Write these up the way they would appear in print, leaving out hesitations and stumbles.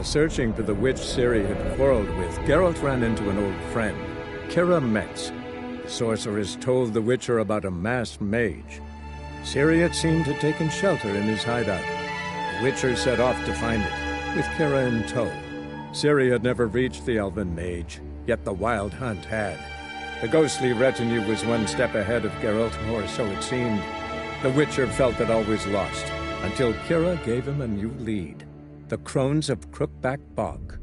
While searching for the witch Ciri had quarreled with, Geralt ran into an old friend, Kira Metz. The sorceress told the Witcher about a masked mage. Ciri, it seemed, had taken shelter in his hideout. The Witcher set off to find it, with Kira in tow. Ciri had never reached the elven mage, yet the Wild Hunt had. The ghostly retinue was one step ahead of Geralt, or so it seemed. The Witcher felt that all was lost, until Kira gave him a new lead. The Crones of Crookback Bog.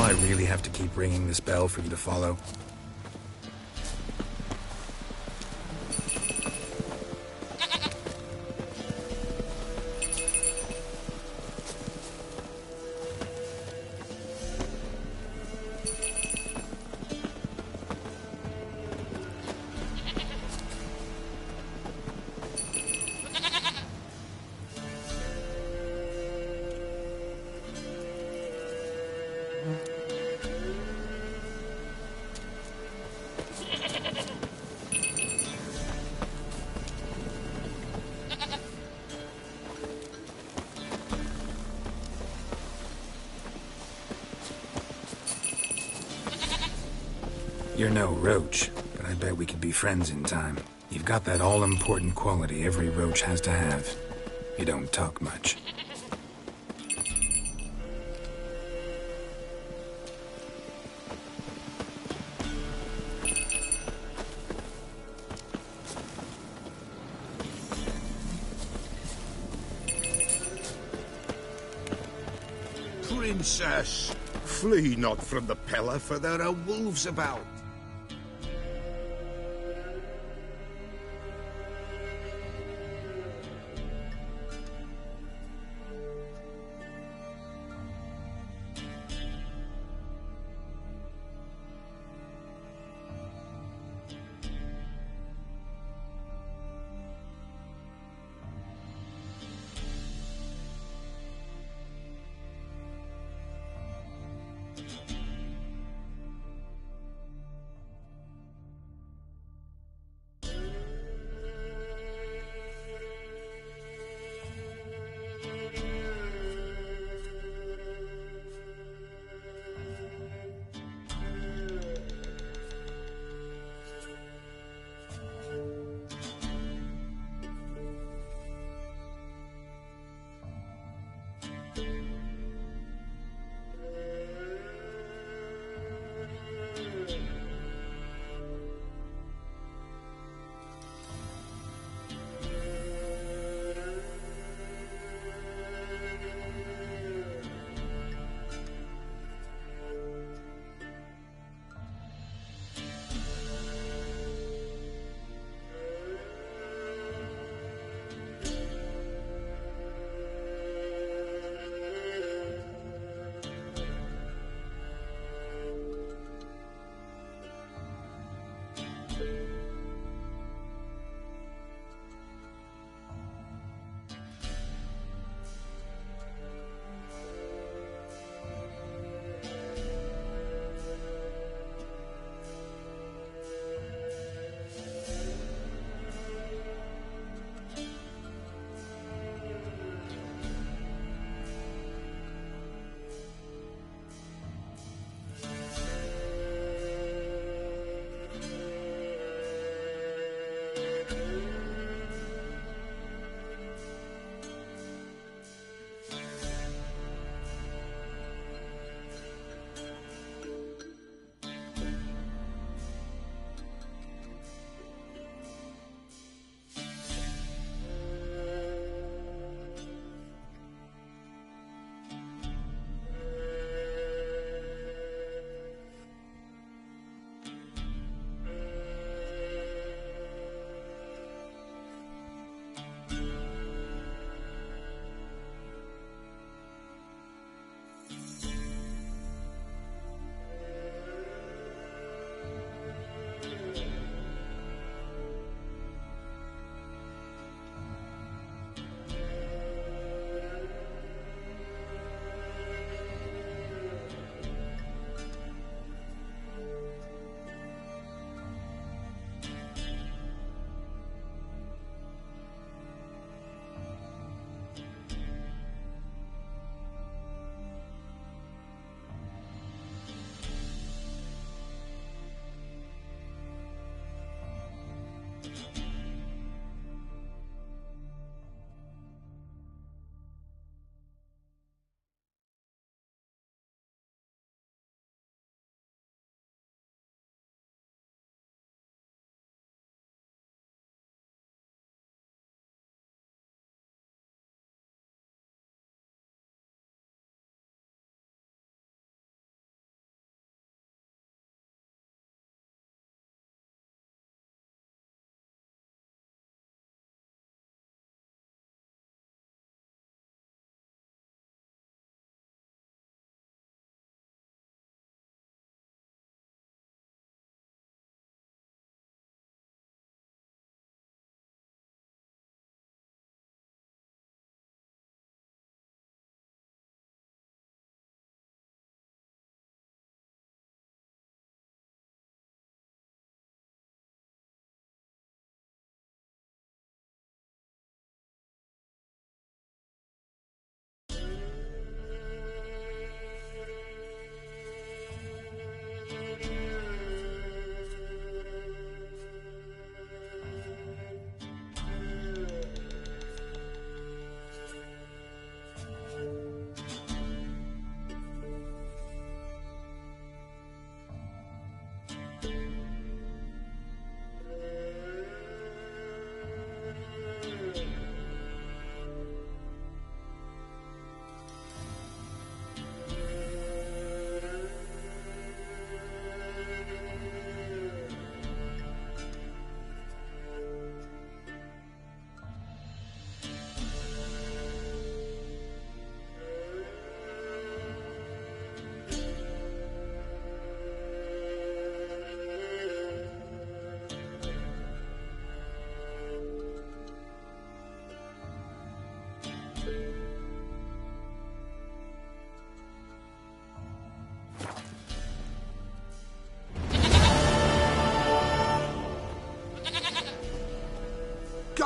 I really have to keep ringing this bell for you to follow? You're no roach, but I bet we could be friends in time. You've got that all-important quality every roach has to have. You don't talk much. Princess, flee not from the pillar, for there are wolves about.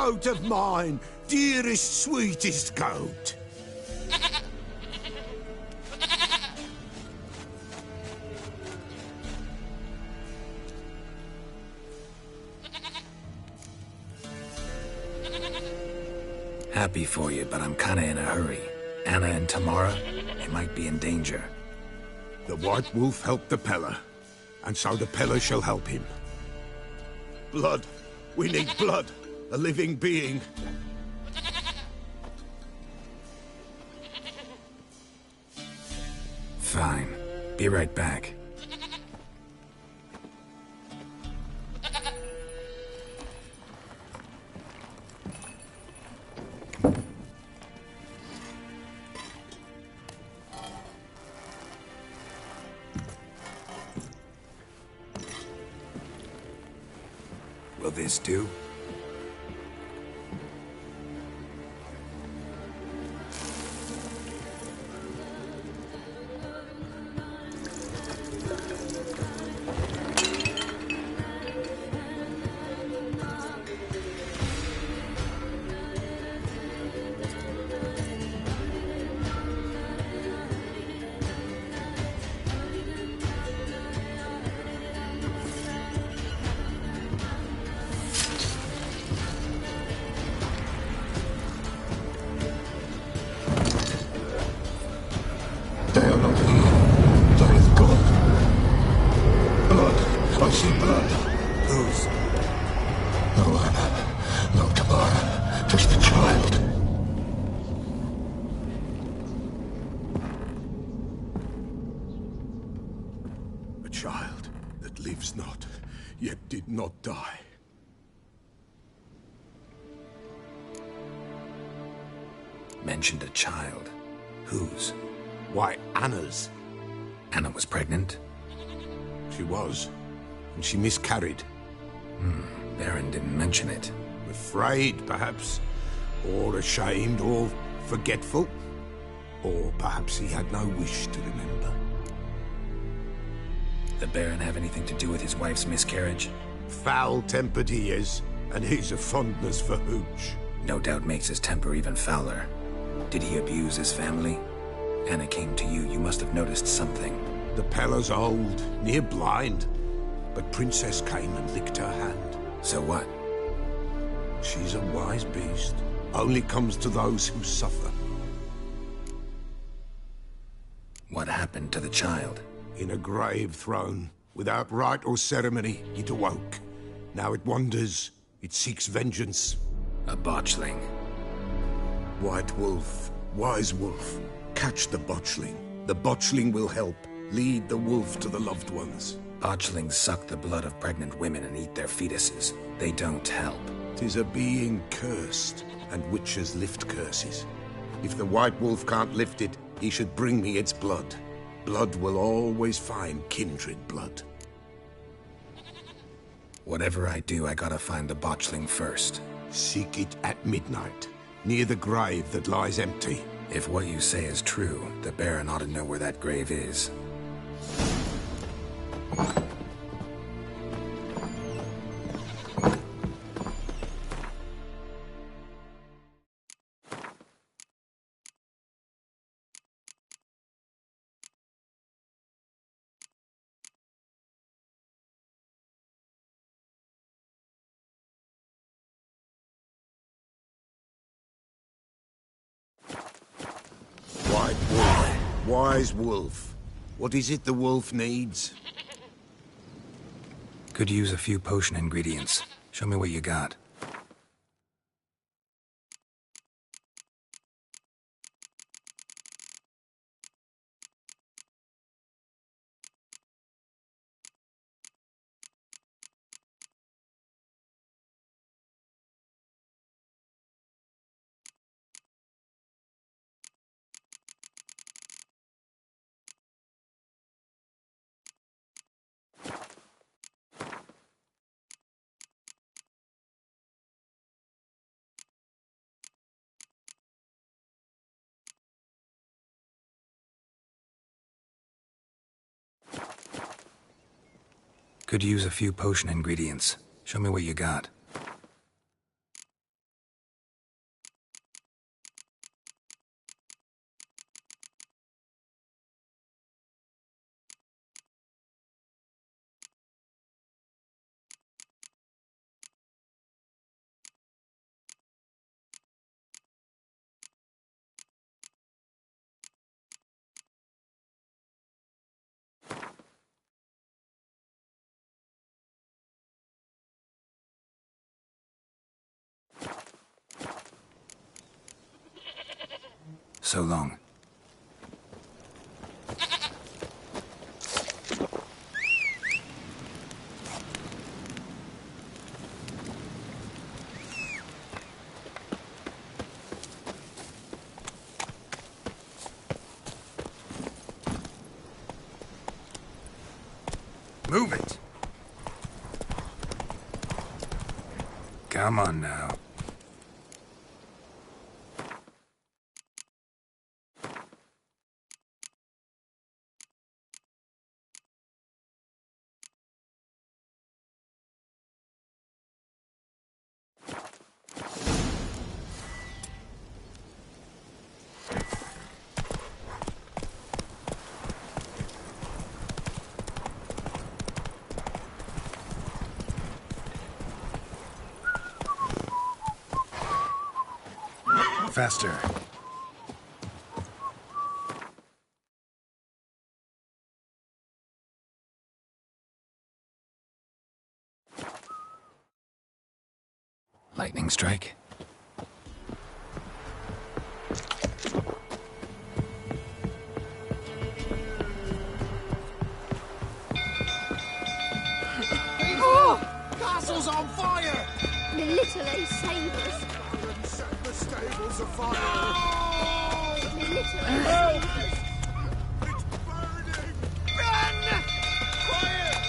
goat of mine, dearest, sweetest goat. Happy for you, but I'm kinda in a hurry. Anna and Tamara, they might be in danger. The White Wolf helped the Peller, and so the Peller shall help him. Blood. We need blood. A living being. Fine. Be right back. Will this do? They are not here. There is God. Blood. I see blood. Whose? No Anna. No Tamara. Just a child. A child that lives not, yet did not die. Mentioned a child. Whose? Why, Anna's. Anna was pregnant? She was, and she miscarried. Baron didn't mention it. Afraid, perhaps, or ashamed, or forgetful. Or perhaps he had no wish to remember. The Baron have anything to do with his wife's miscarriage? Foul-tempered he is, and he's a fondness for hooch. No doubt makes his temper even fouler. Did he abuse his family? Anna came to you. You must have noticed something. The Peller's old, near blind, but Princess came and licked her hand. So what? She's a wise beast. Only comes to those who suffer. What happened to the child? In a grave thrown, without rite or ceremony, it awoke. Now it wanders, it seeks vengeance. A botchling. White Wolf, Wise Wolf, catch the botchling. The botchling will help. Lead the wolf to the loved ones. Botchlings suck the blood of pregnant women and eat their fetuses. They don't help. 'Tis a being cursed, and witches lift curses. If the White Wolf can't lift it, he should bring me its blood. Blood will always find kindred blood. Whatever I do, I gotta find the botchling first. Seek it at midnight, near the grave that lies empty. If what you say is true, the Baron ought to know where that grave is. White Wolf, Wise Wolf. What is it the wolf needs? Could use a few potion ingredients. Show me what you got. Could use a few potion ingredients. Show me what you got. So long. Move it! Come on now. Faster. Lightning strike. Castle's on fire! The little sabers. Set the stables afire! The little sabers. It's burning! Run! Quiet!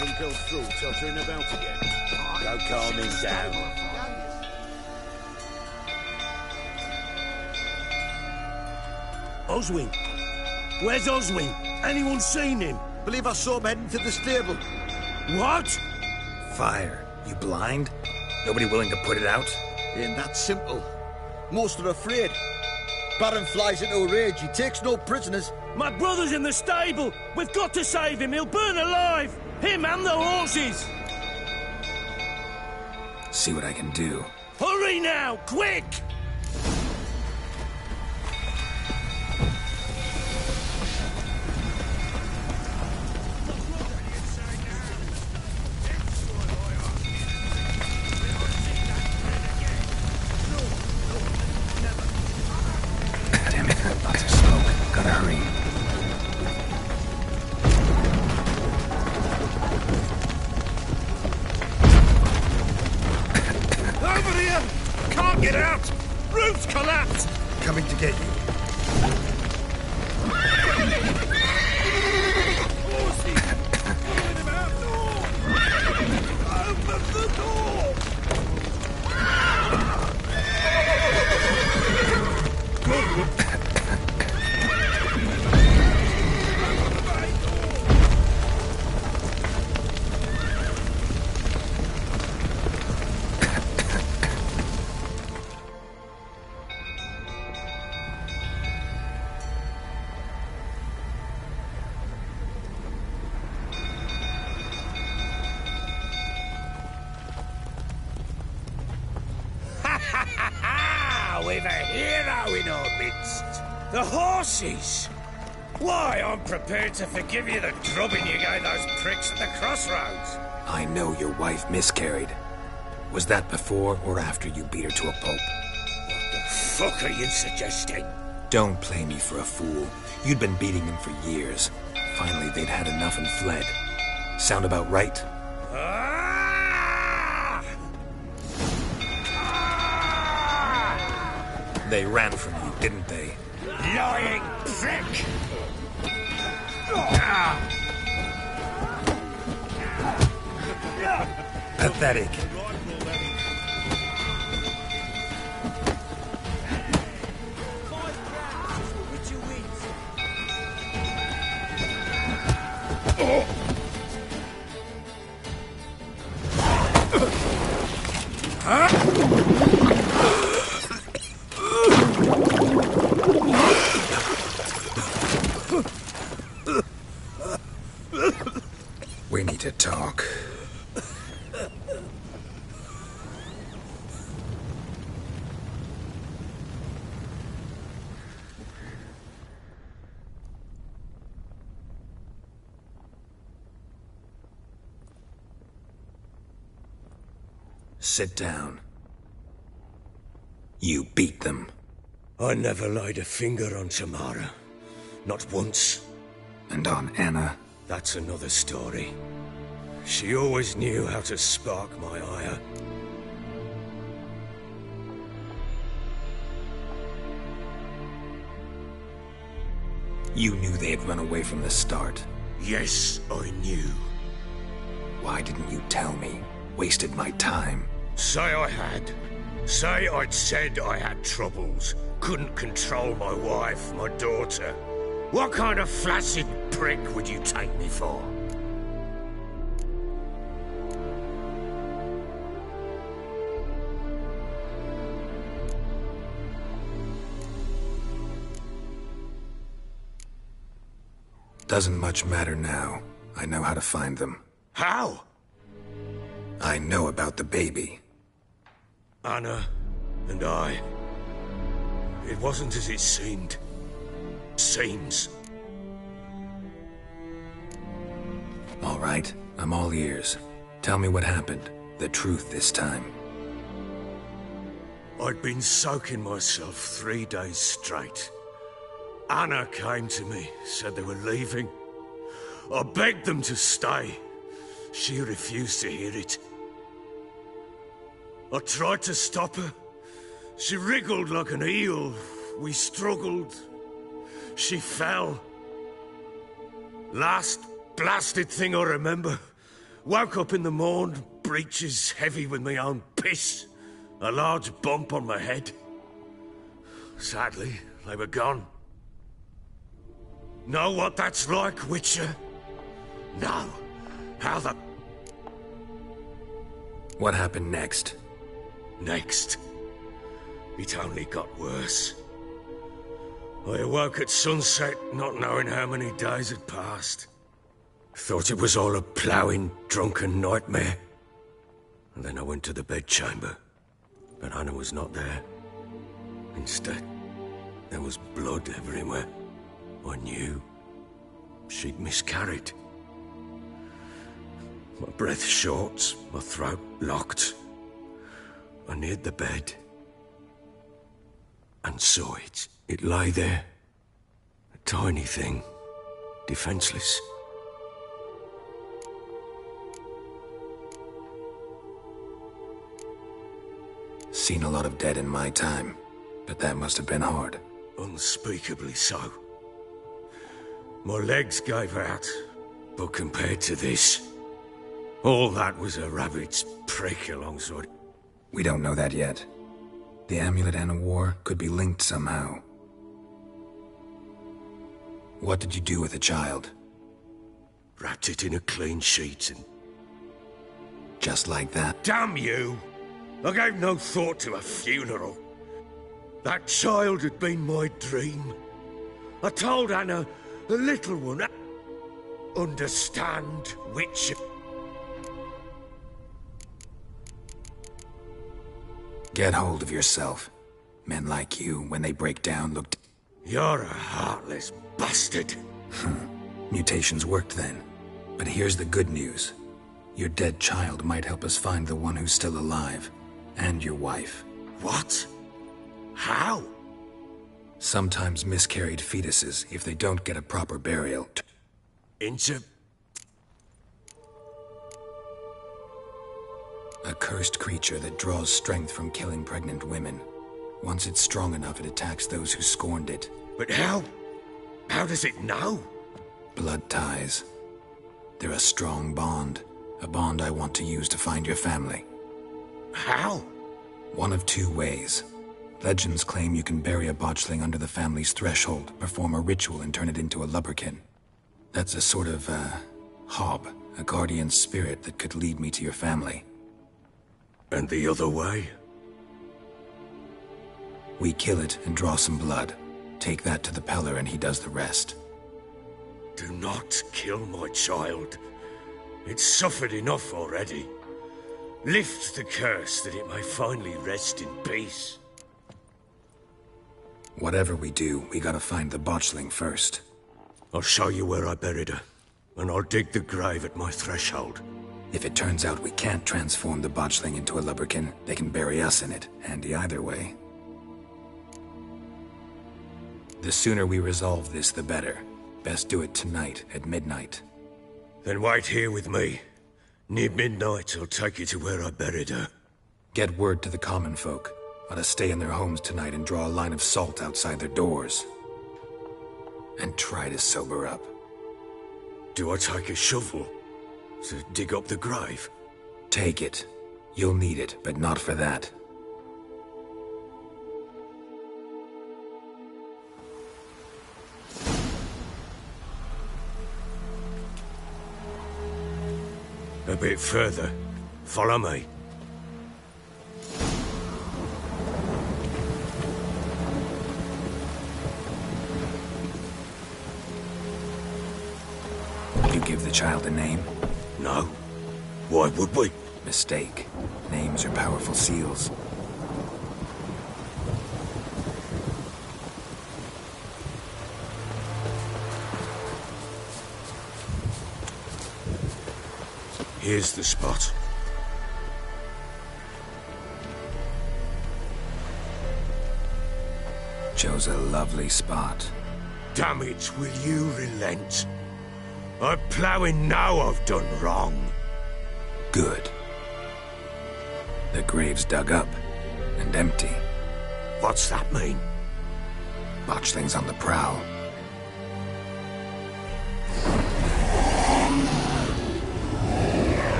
Winkle's through, tottering about again. Go calm him down. Oswin? Where's Oswin? Anyone seen him? Believe I saw him heading to the stable. What? Fire. You blind? Nobody willing to put it out? Ain't that simple. Most are afraid. Baron flies into a rage. He takes no prisoners. My brother's in the stable. We've got to save him. He'll burn alive. Him and the horses. See what I can do. Hurry now, quick! Damn it, lots of smoke. Gotta hurry. Over here! Can't get out! Roof's collapsed! Coming to get you. Horses! Pulling him out! Open the door! We've a hero in our midst. The horses. Why, I'm prepared to forgive you the drubbing you gave those pricks at the crossroads. I know your wife miscarried. Was that before or after you beat her to a pulp? What the fuck are you suggesting? Don't play me for a fool. You'd been beating them for years. Finally, they'd had enough and fled. Sound about right? They ran from you, didn't they? Lying prick! Pathetic. We need to talk. Sit down. You beat them. I never laid a finger on Tamara. Not once. And on Anna? That's another story. She always knew how to spark my ire. You knew they had run away from the start. Yes, I knew. Why didn't you tell me? Wasted my time. Say I had. Say I'd said I had troubles. Couldn't control my wife, my daughter. What kind of flaccid prick would you take me for? Doesn't much matter now. I know how to find them. How? I know about the baby. Anna and I. It wasn't as it seemed. Seems. All right, I'm all ears. Tell me what happened. The truth this time. I'd been soaking myself 3 days straight. Anna came to me, said they were leaving. I begged them to stay. She refused to hear it. I tried to stop her. She wriggled like an eel. We struggled. She fell. Last blasted thing I remember. Woke up in the morn, breeches heavy with my own piss. A large bump on my head. Sadly, they were gone. Know what that's like, Witcher? No. How the... What happened next? Next? It only got worse. I awoke at sunset, not knowing how many days had passed. Thought it was all a ploughing, drunken nightmare. And then I went to the bedchamber, but Anna was not there. Instead, there was blood everywhere. I knew she'd miscarried. My breath short, my throat locked. I neared the bed and saw it. It lay there, a tiny thing, defenseless. Seen a lot of dead in my time, but that must have been hard. Unspeakably so. My legs gave out, but compared to this, all that was a rabbit's prick alongside. We don't know that yet. The amulet Anna wore could be linked somehow. What did you do with the child? Wrapped it in a clean sheet and... Just like that? Damn you! I gave no thought to a funeral. That child had been my dream. I told Anna, the little one, understand, Witcher. Get hold of yourself. Men like you, when they break down, look... You're a heartless bastard. Mutations worked then. But here's the good news. Your dead child might help us find the one who's still alive. And your wife. What? How? Sometimes miscarried fetuses, if they don't get a proper burial... Into... A cursed creature that draws strength from killing pregnant women. Once it's strong enough, it attacks those who scorned it. But how? How does it know? Blood ties. They're a strong bond. A bond I want to use to find your family. How? One of two ways. Legends claim you can bury a botchling under the family's threshold, perform a ritual and turn it into a lubberkin. That's a sort of, hob, a guardian spirit that could lead me to your family. And the other way? We kill it and draw some blood. Take that to the Peller and he does the rest. Do not kill my child. It's suffered enough already. Lift the curse that it may finally rest in peace. Whatever we do, we gotta find the botchling first. I'll show you where I buried her, and I'll dig the grave at my threshold. If it turns out we can't transform the botchling into a lubberkin, they can bury us in it. Handy either way. The sooner we resolve this, the better. Best do it tonight, at midnight. Then wait here with me. Near midnight, I'll take you to where I buried her. Get word to the common folk. Ought to stay in their homes tonight and draw a line of salt outside their doors. And try to sober up. Do I take a shovel to dig up the grave? Take it. You'll need it, but not for that. A bit further. Follow me. You give the child a name? No. Why would we? Mistake. Names are powerful seals. Here's the spot. Chose a lovely spot. Damn it, will you relent? I'm ploughing now I've done wrong. Good. The grave's dug up and empty. What's that mean? Botchling's on the prowl.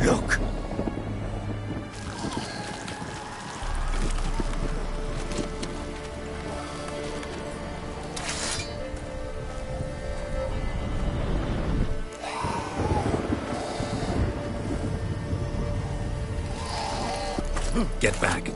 Look! Get back.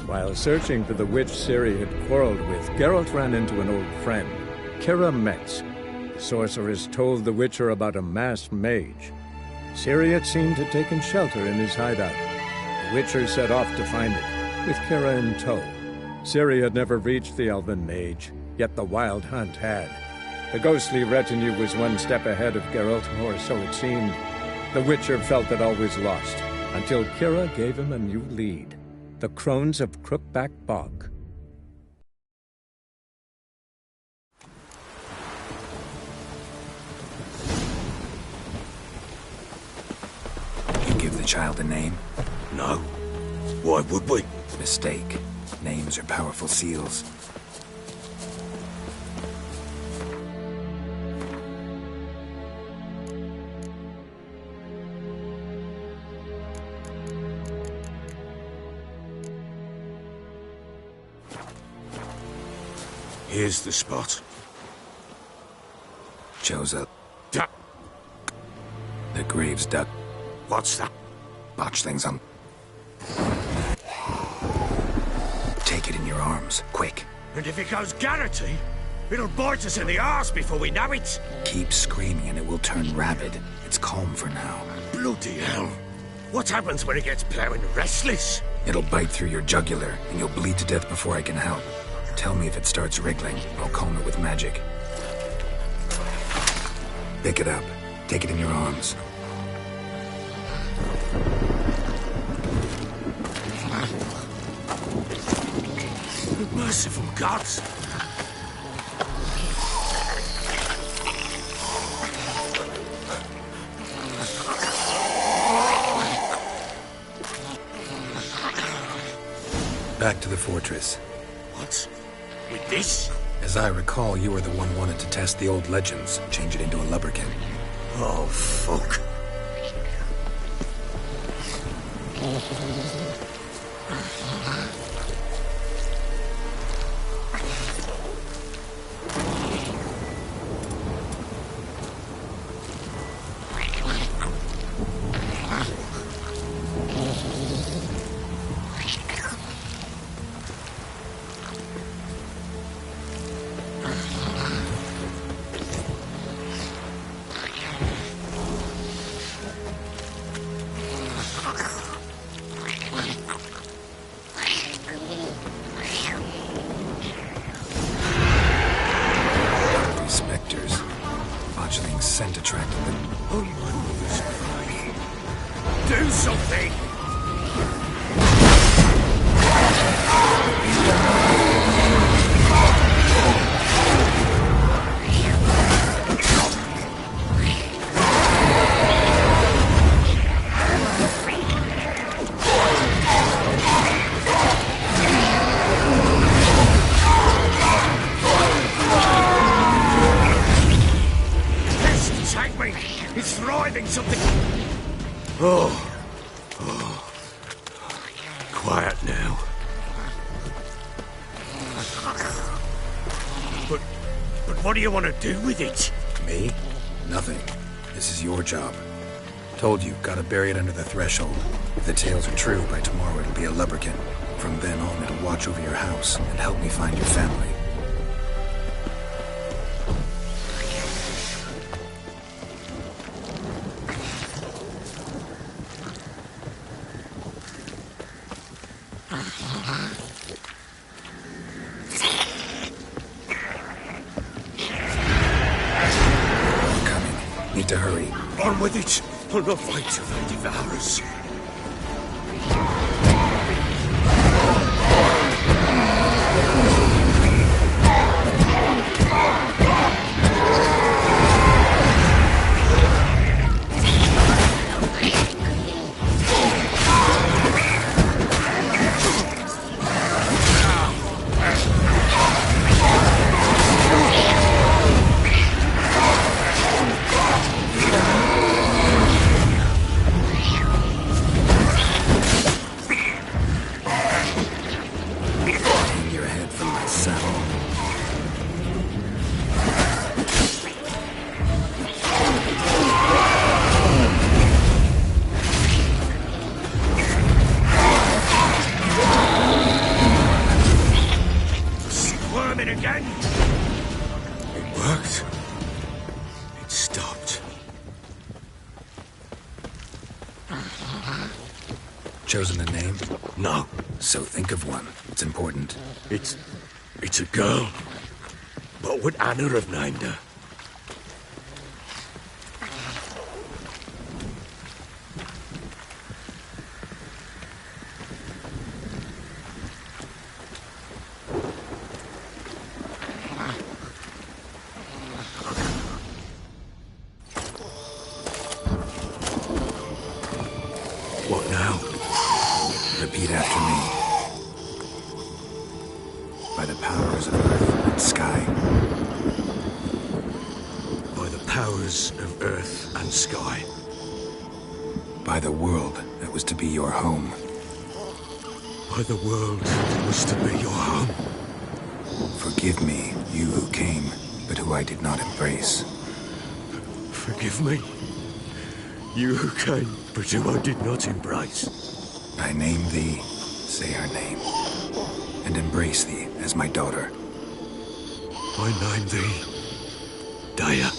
While searching for the witch Ciri had quarreled with, Geralt ran into an old friend, Keira Metz. The sorceress told the Witcher about a masked mage. Ciri had seemed to have taken shelter in his hideout. The Witcher set off to find it, with Keira in tow. Ciri had never reached the elven mage, yet the Wild Hunt had. The ghostly retinue was one step ahead of Geralt, or so it seemed. The Witcher felt it all was lost, until Keira gave him a new lead. The Crones of Crookback Bog. You give the child a name? No. Why would we? Mistake. Names are powerful seals. Here's the spot. Chose a... Da The grave's dug. What's that? Botchling's on... Take it in your arms, quick. And if it goes Garrity, it'll bite us in the arse before we know it. Keep screaming and it will turn rabid. It's calm for now. Bloody hell. What happens when it gets plowing restless? It'll bite through your jugular, and you'll bleed to death before I can help. Tell me if it starts wriggling. I'll calm it with magic. Pick it up. Take it in your arms. Merciful gods! Back to the fortress. What? With this? As I recall, you were the one wanted to test the old legends, change it into a lubberkin. Oh, fuck. Spectres. Botchling's scent attracted them. Oh, my mother's crying. Do something! It's thriving something. Oh. Quiet now. But what do you want to do with it? Me? Nothing. This is your job. Told you, gotta bury it under the threshold. If the tales are true, by tomorrow it'll be a lubberkin. From then on, it'll watch over your house and help me find your family. Need to hurry. On with it! I'll not fight till they devour us. Again. It worked. It stopped. Chosen a name? No. So think of one. It's important. It's a girl. What would Anna have named her? What now? Repeat after me. By the powers of earth and sky. By the powers of earth and sky. By the world that was to be your home. By the world that was to be your home. Forgive me, you who came, but who I did not embrace. Forgive me. You who came, but who I did not embrace. I name thee, say her name, and embrace thee as my daughter. I name thee, Daya,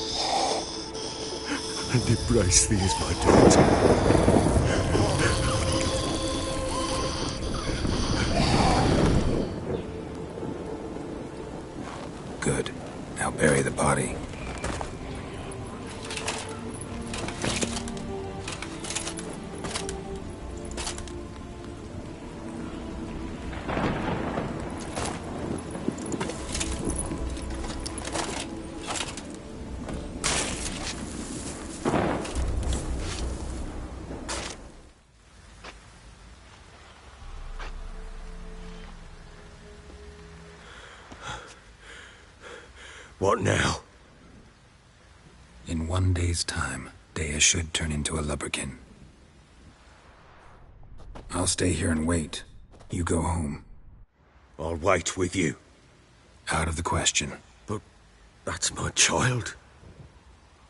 and embrace thee as my daughter. Good. Now bury the body. What now? In 1 day's time, Dea should turn into a lubberkin. I'll stay here and wait. You go home. I'll wait with you. Out of the question. But that's my child.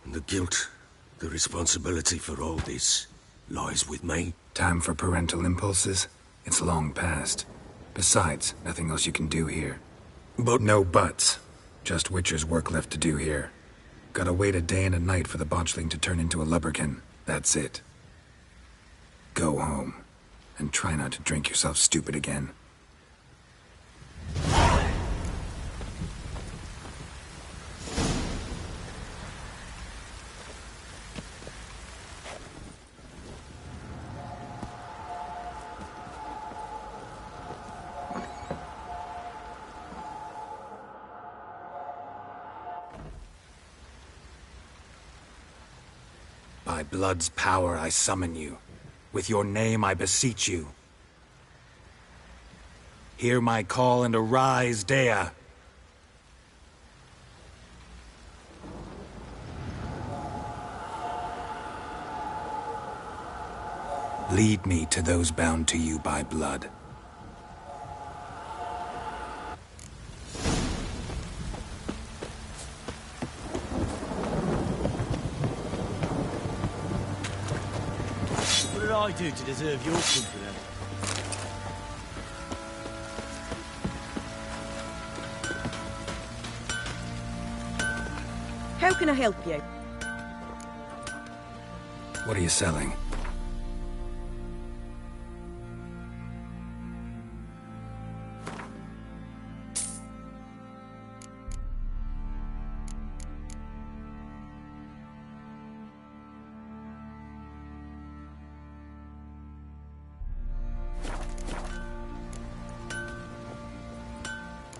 And the guilt, the responsibility for all this, lies with me. Time for parental impulses? It's long past. Besides, nothing else you can do here. But no buts. Just Witcher's work left to do here. Gotta wait a day and a night for the botchling to turn into a lubberkin. That's it. Go home. And try not to drink yourself stupid again. By blood's power I summon you. With your name I beseech you. Hear my call and arise, Dea. Lead me to those bound to you by blood. What did I do to deserve your company? How can I help you? What are you selling?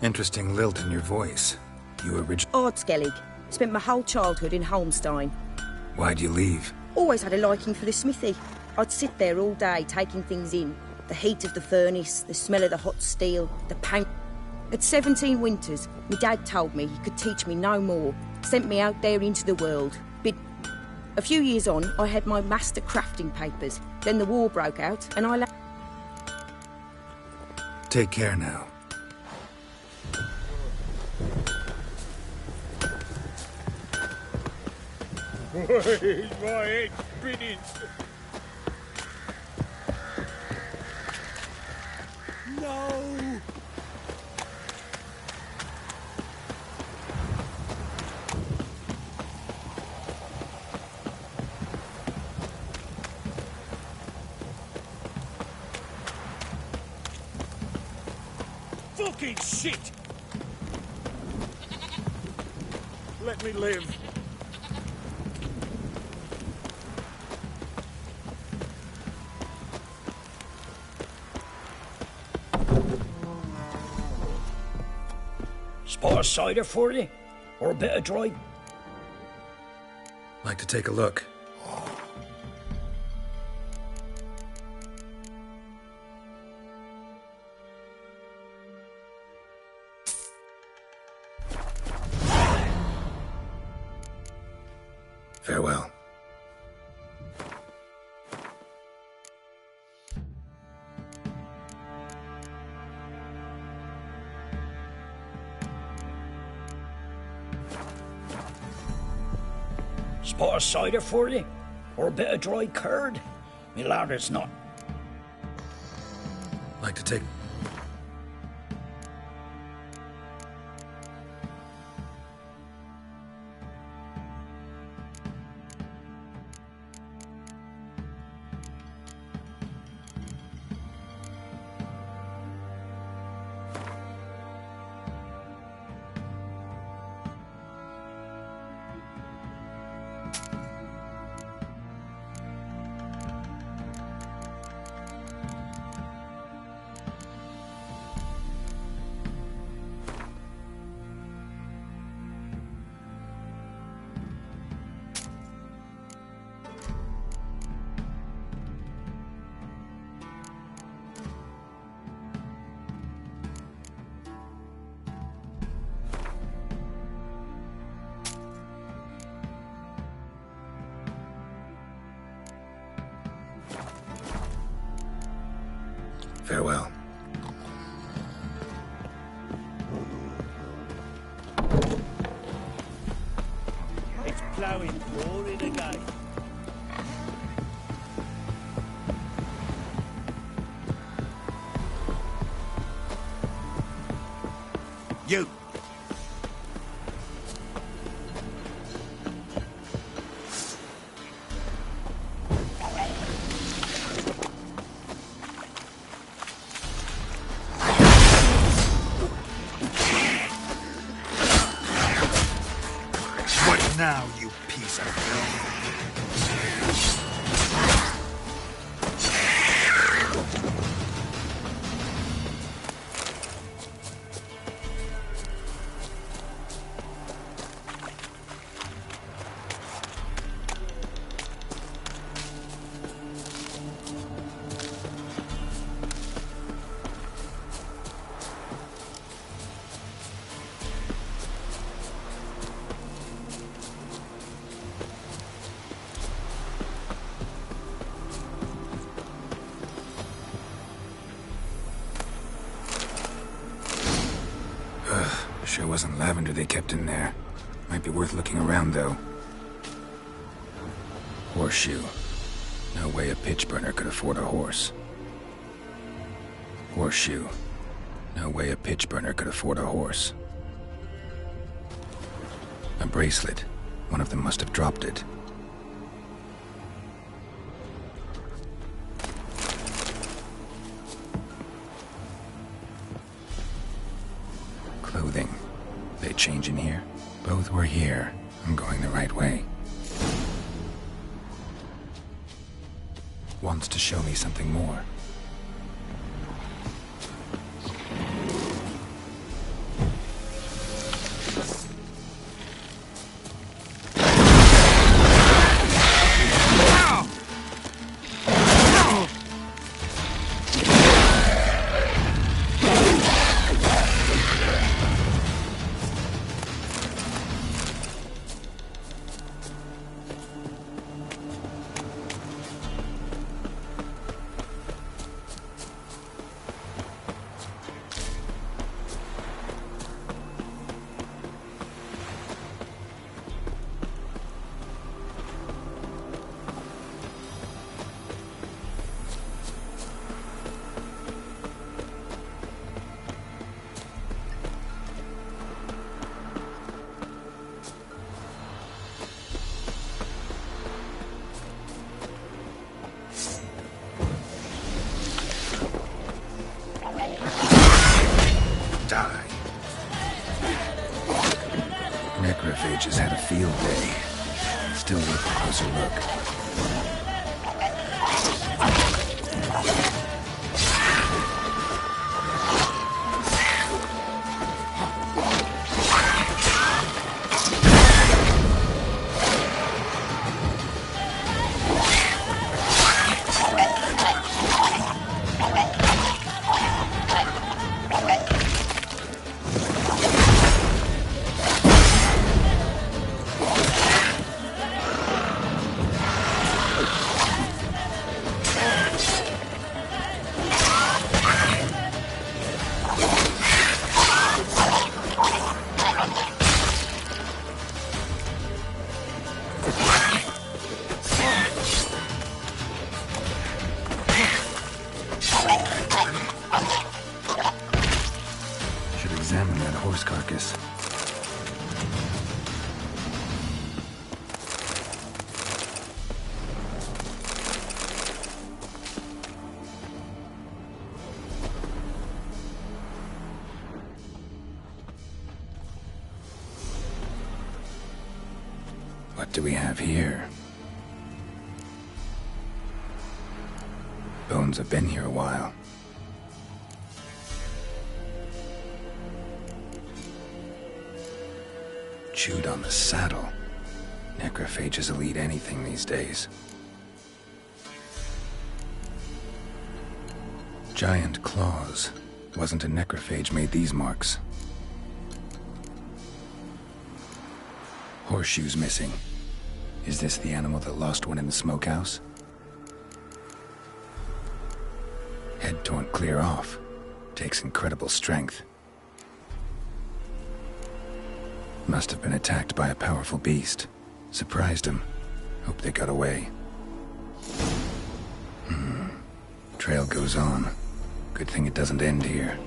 Interesting lilt in your voice. You Ardskellig. Spent my whole childhood in Holmstein. Why'd you leave? Always had a liking for the smithy. I'd sit there all day taking things in. The heat of the furnace, the smell of the hot steel, the paint. At 17 winters, my dad told me he could teach me no more. Sent me out there into the world. But a few years on, I had my master crafting papers. Then the war broke out, and I left. Take care now. Where's my head spinning? No! Fucking shit! Let me live. Spot of cider for you? Or a bit of dry? Like to take a look. Farewell. Spot of cider for you? Or a bit of dry curd? Me lad, it's not. Like to take... Farewell. It's ploughing pouring again. You! What now, you piece of film? Sure wasn't lavender they kept in there. Might be worth looking around, though. Horseshoe. No way a pitch burner could afford a horse. Horseshoe. No way a pitch burner could afford a horse. A bracelet. One of them must have dropped it. Clothing. They change in here? Both were here. I'm going the right way. Wants to show me something more. Necrophages had a field day. Still worth a closer look. Examine that horse carcass. What do we have here? Bones have been here a while. Chewed on the saddle. Necrophages will eat anything these days. Giant claws. Wasn't a necrophage made these marks. Horseshoes missing. Is this the animal that lost one in the smokehouse? Head torn clear off. Takes incredible strength. Must have been attacked by a powerful beast. Surprised him. Hope they got away. Trail goes on. Good thing it doesn't end here.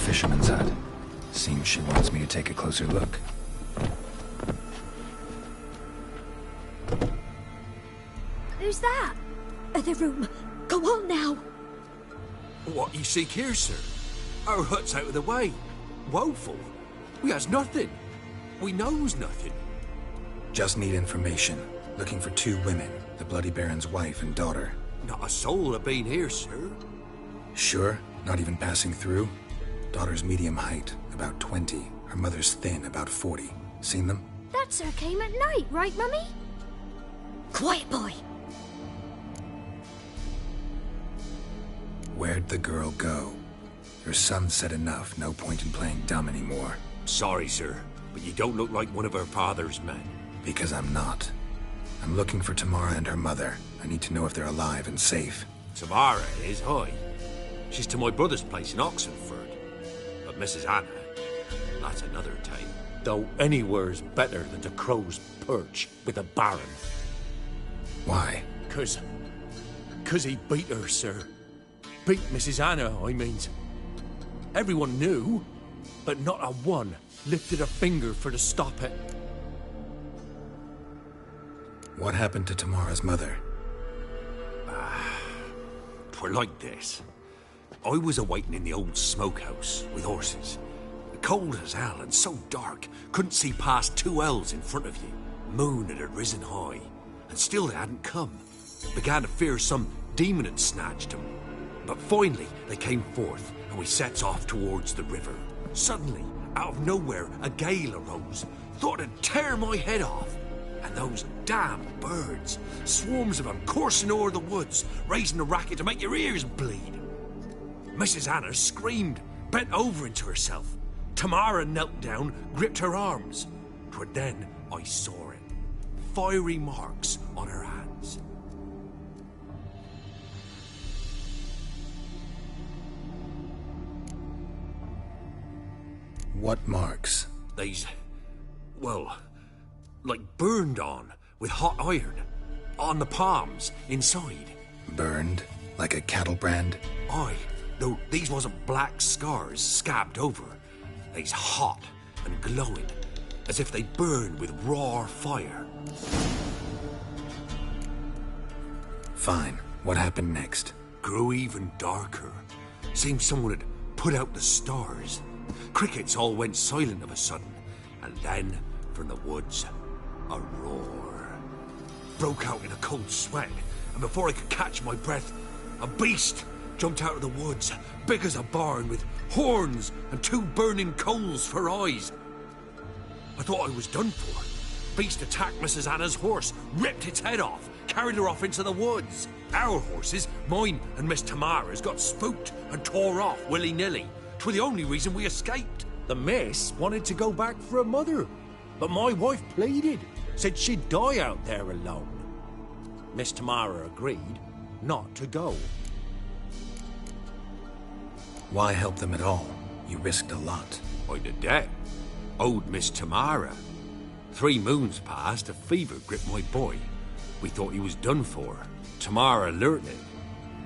Fisherman's hut. Seems she wants me to take a closer look. Who's that? Other room. Go on now. What you seek here, sir? Our hut's out of the way. Woeful. We has nothing. We knows nothing. Just need information. Looking for 2 women. The Bloody Baron's wife and daughter. Not a soul have been here, sir. Sure? Not even passing through? Daughter's medium height, about 20. Her mother's thin, about 40. Seen them? That sir came at night, right, Mummy? Quiet, boy. Where'd the girl go? Your son said enough, no point in playing dumb anymore. Sorry, sir, but you don't look like one of her father's men. Because I'm not. I'm looking for Tamara and her mother. I need to know if they're alive and safe. Tamara is, aye. She's to my brother's place in Oxenford. But Mrs. Anna, that's another tale. Though anywhere's better than to Crow's Perch with a baron. Why? 'Cause he beat her, sir. Beat Mrs. Anna, I means. Everyone knew, but not a one lifted a finger for to stop it. What happened to Tamara's mother? 'Twere like this. I was awaiting in the old smokehouse with horses. Cold as hell and so dark, couldn't see past 2 ells in front of you. Moon had risen high, and still they hadn't come. Began to fear some demon had snatched them. But finally they came forth, and we sets off towards the river. Suddenly, out of nowhere, a gale arose. Thought it'd tear my head off. And those damn birds, swarms of them coursing o'er the woods, raising a racket to make your ears bleed. Mrs. Anna screamed, bent over into herself. Tamara knelt down, gripped her arms. 'Twere then I saw it. Fiery marks on her hands. What marks? They's, well, like burned on with hot iron. On the palms, inside. Burned? Like a cattle brand? Aye, though these wasn't black scars scabbed over. They's hot and glowing, as if they burned with raw fire. Fine. What happened next? Grew even darker. Seemed someone had put out the stars. Crickets all went silent of a sudden, and then, from the woods, a roar. Broke out in a cold sweat, and before I could catch my breath, a beast jumped out of the woods, big as a barn, with horns and 2 burning coals for eyes. I thought I was done for. Beast attacked Mrs. Anna's horse, ripped its head off, carried her off into the woods. Our horses, mine and Miss Tamara's, got spooked and tore off willy-nilly. 'Twere the only reason we escaped. The miss wanted to go back for her mother, but my wife pleaded, said she'd die out there alone. Miss Tamara agreed not to go. Why help them at all? You risked a lot. I did that. Owed Miss Tamara. 3 moons passed, a fever gripped my boy. We thought he was done for. Tamara learnt it.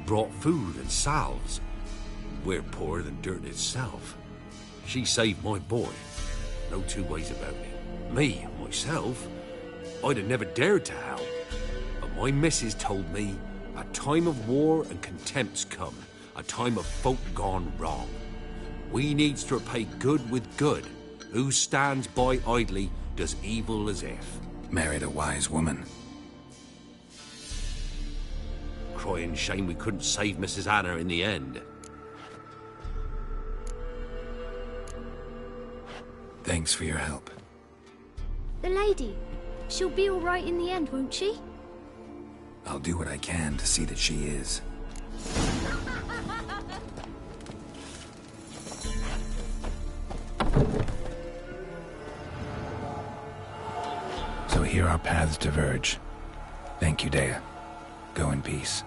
Brought food and salves. We're poorer than dirt itself. She saved my boy. No 2 ways about it. Me, myself, I'd have never dared to help. But my missus told me a time of war and contempt's come. A time of folk gone wrong. We needs to repay good with good. Who stands by idly does evil as if. Married a wise woman. Crying shame we couldn't save Mrs. Anna in the end. Thanks for your help. The lady. She'll be all right in the end, won't she? I'll do what I can to see that she is. So here our paths diverge. Thank you, Dea. Go in peace.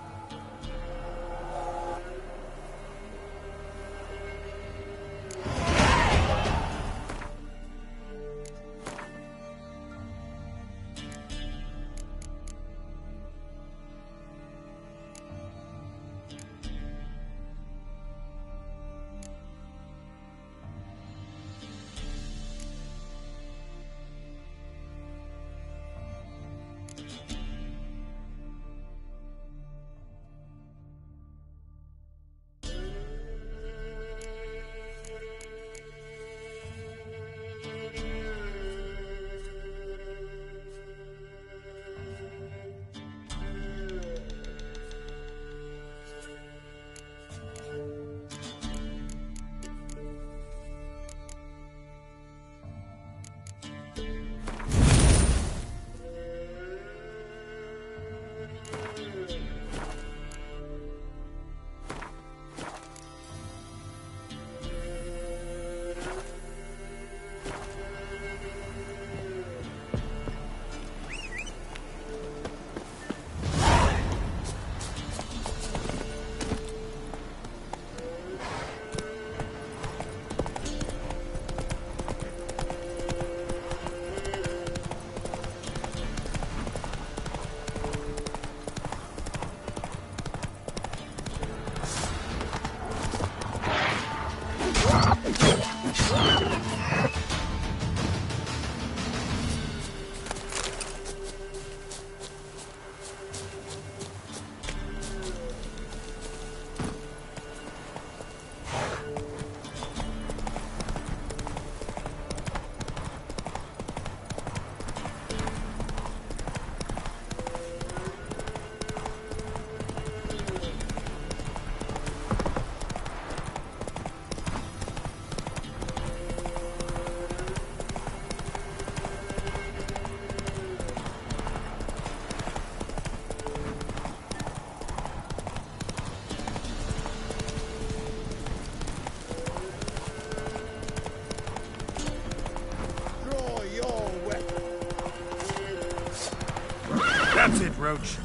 That's it, Roach.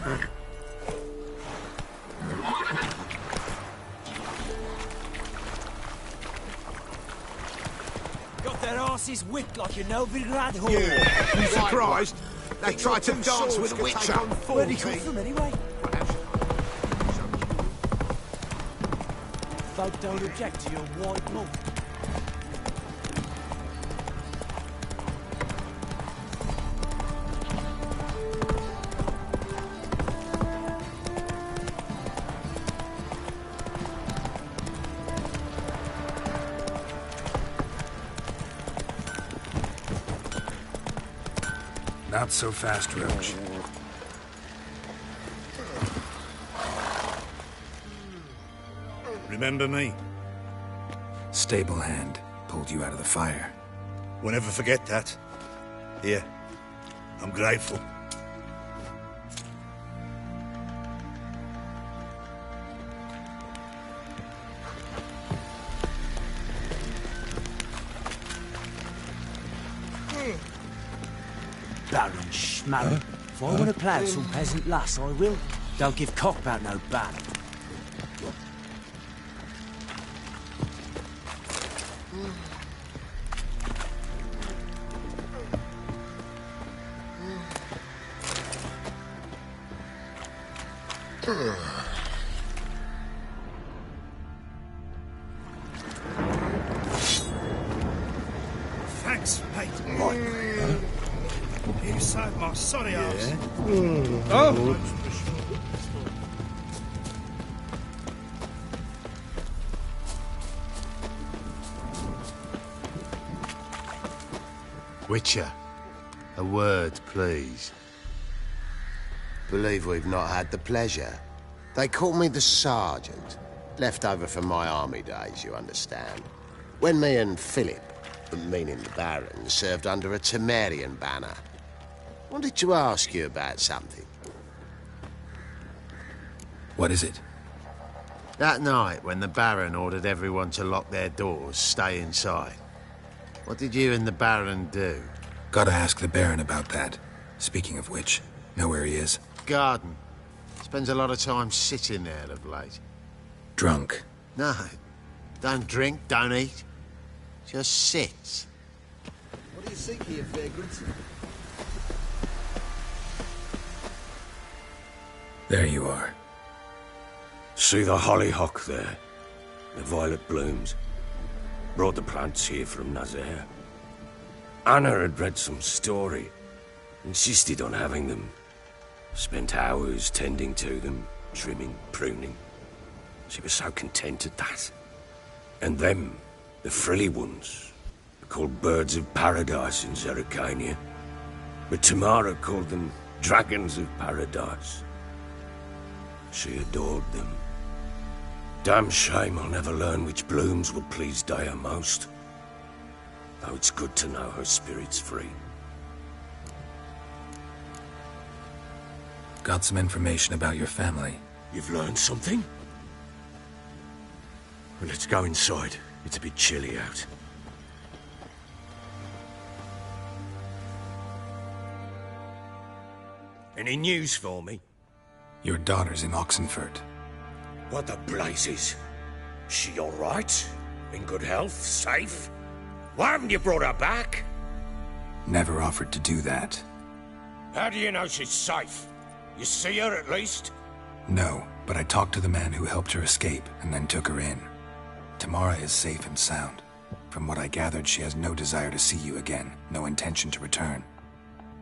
Got their asses whipped like a Novigrad whore. Yeah, you surprised? They tried to dance with a witcher. Where'd he come from, anyway? Folk don't object to your white monk. Not so fast, Roach. Remember me? Stable hand pulled you out of the fire. We'll never forget that. Here, I'm grateful. Baron Schmarren. If I want to plough some peasant lass, I will. Don't give cock about no ban. Thanks, mate. You saved my sorry ass. Oh! Witcher, a word, please. Believe we've not had the pleasure. They call me the Sergeant. Left over from my army days, you understand. When me and Philip, meaning the Baron, served under a Temerian banner. Wanted to ask you about something. What is it? That night, when the Baron ordered everyone to lock their doors, stay inside, what did you and the Baron do? Gotta ask the Baron about that. Speaking of which, know where he is? Garden. Spends a lot of time sitting there of late. Drunk. No. Don't drink, don't eat. Just sits. What do you think here, vagrants? There you are. See the hollyhock there? The violet blooms. Brought the plants here from Nazaire. Anna had read some story. Insisted on having them. Spent hours tending to them, trimming, pruning. She was so content at that. And them, the frilly ones, are called birds of paradise in Zerrikania. But Tamara called them dragons of paradise. She adored them. Damn shame I'll never learn which blooms will please Daya most. Though it's good to know her spirit's free. Got some information about your family. You've learned something? Well, let's go inside. It's a bit chilly out. Any news for me? Your daughter's in Oxenfurt. What the blazes? She all right? In good health? Safe? Why haven't you brought her back? Never offered to do that. How do you know she's safe? You see her at least? No, but I talked to the man who helped her escape and then took her in. Tamara is safe and sound. From what I gathered, she has no desire to see you again, no intention to return.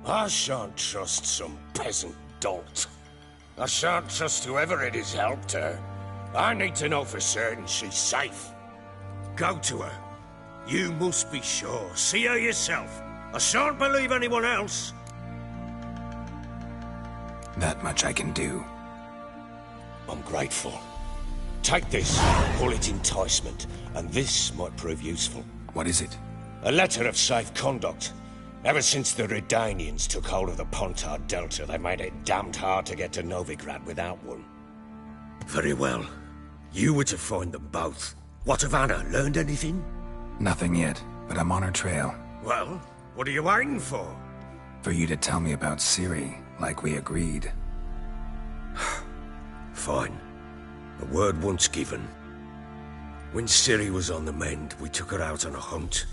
I shan't trust some peasant dolt. I shan't trust whoever it is helped her. I need to know for certain she's safe. Go to her. You must be sure. See her yourself. I shan't believe anyone else. That much I can do. I'm grateful. Take this, call it enticement, and this might prove useful. What is it? A letter of safe conduct. Ever since the Redanians took hold of the Pontard Delta, they made it damned hard to get to Novigrad without one. Very well. You were to find them both. What of Anna? Learned anything? Nothing yet, but I'm on her trail. Well, what are you waiting for? For you to tell me about Ciri, like we agreed. Fine. A word once given. When Ciri was on the mend, we took her out on a hunt.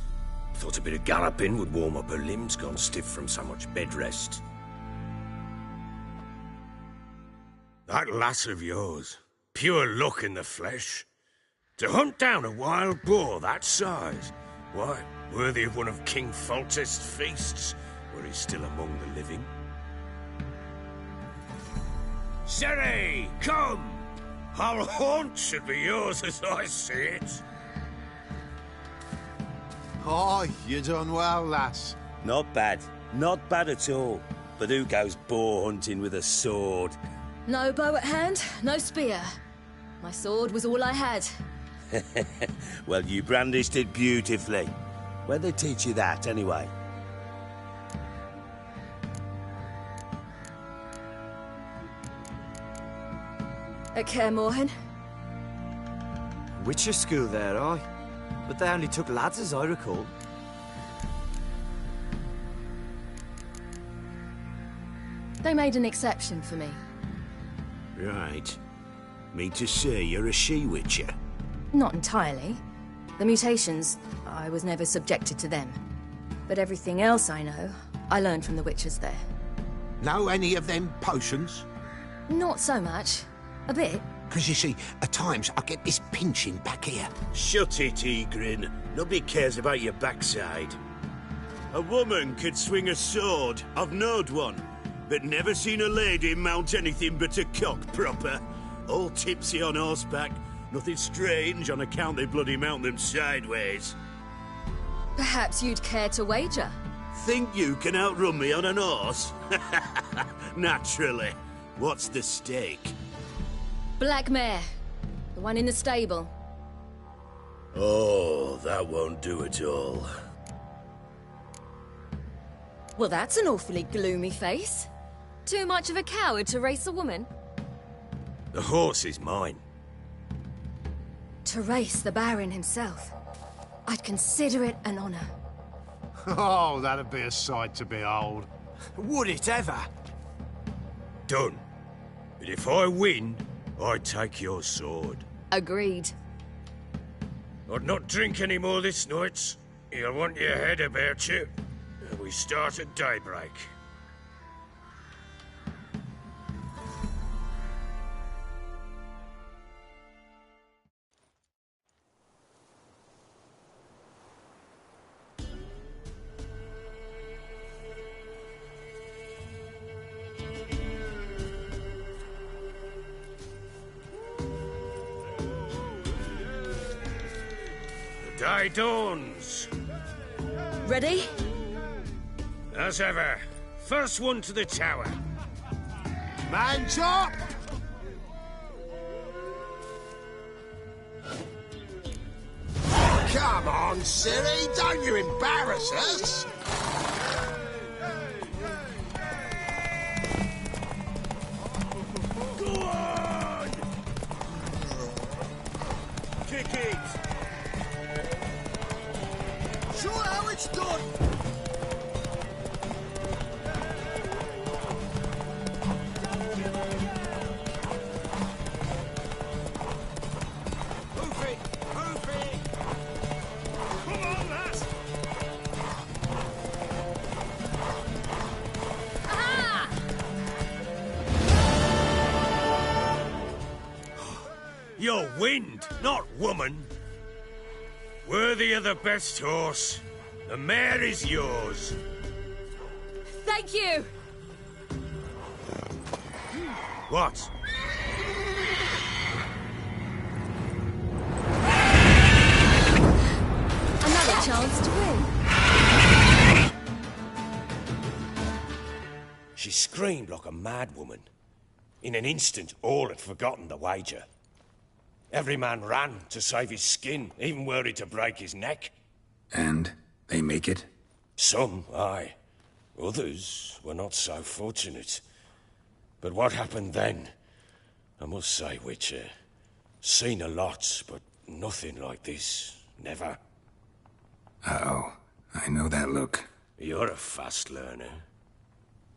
Thought a bit of galloping would warm up her limbs, gone stiff from so much bed rest. That lass of yours, pure luck in the flesh. To hunt down a wild boar that size, why, worthy of one of King Foltest's feasts, were he still among the living. Ciri, come! Our haunt should be yours as I see it. Oh, you done well, lass. Not bad. Not bad at all. But who goes boar hunting with a sword? No bow at hand, no spear. My sword was all I had. Well, you brandished it beautifully. Where'd they teach you that, anyway? At Kaer Morhen. Witcher school there, aye. But they only took lads, as I recall. They made an exception for me. Right. Mean to say you're a she-witcher? Not entirely. The mutations, I was never subjected to them. But everything else I know, I learned from the witches there. Know any of them potions? Not so much. A bit. Because you see, at times I get this pinching back here. Shut it, Egrin. Nobody cares about your backside. A woman could swing a sword. I've knowed one. But never seen a lady mount anything but a cock proper. All tipsy on horseback. Nothing strange on account they bloody mount them sideways. Perhaps you'd care to wager? Think you can outrun me on an horse? Naturally. What's the stake? Black mare. The one in the stable. Oh, that won't do at all. Well, that's an awfully gloomy face. Too much of a coward to race a woman? The horse is mine. To race the Baron himself. I'd consider it an honor. Oh, that'd be a sight to behold. Would it ever? Done. But if I win, I take your sword. Agreed. I'd not drink any more this night. You'll want your head about you. We start at daybreak. The day dawns. Ready? As ever, first one to the tower. Man top! Come on, Ciri, don't you embarrass us! Go on! Kick it! Show how it's done! You're wind, not woman. Worthy of the best horse. The mare is yours. Thank you! What? Another chance to win. She screamed like a mad woman. In an instant, all had forgotten the wager. Every man ran to save his skin, even were he to break his neck. And they make it? Some, aye. Others were not so fortunate. But what happened then? I must say, Witcher, seen a lot, but nothing like this. Never. Uh-oh. I know that look. You're a fast learner.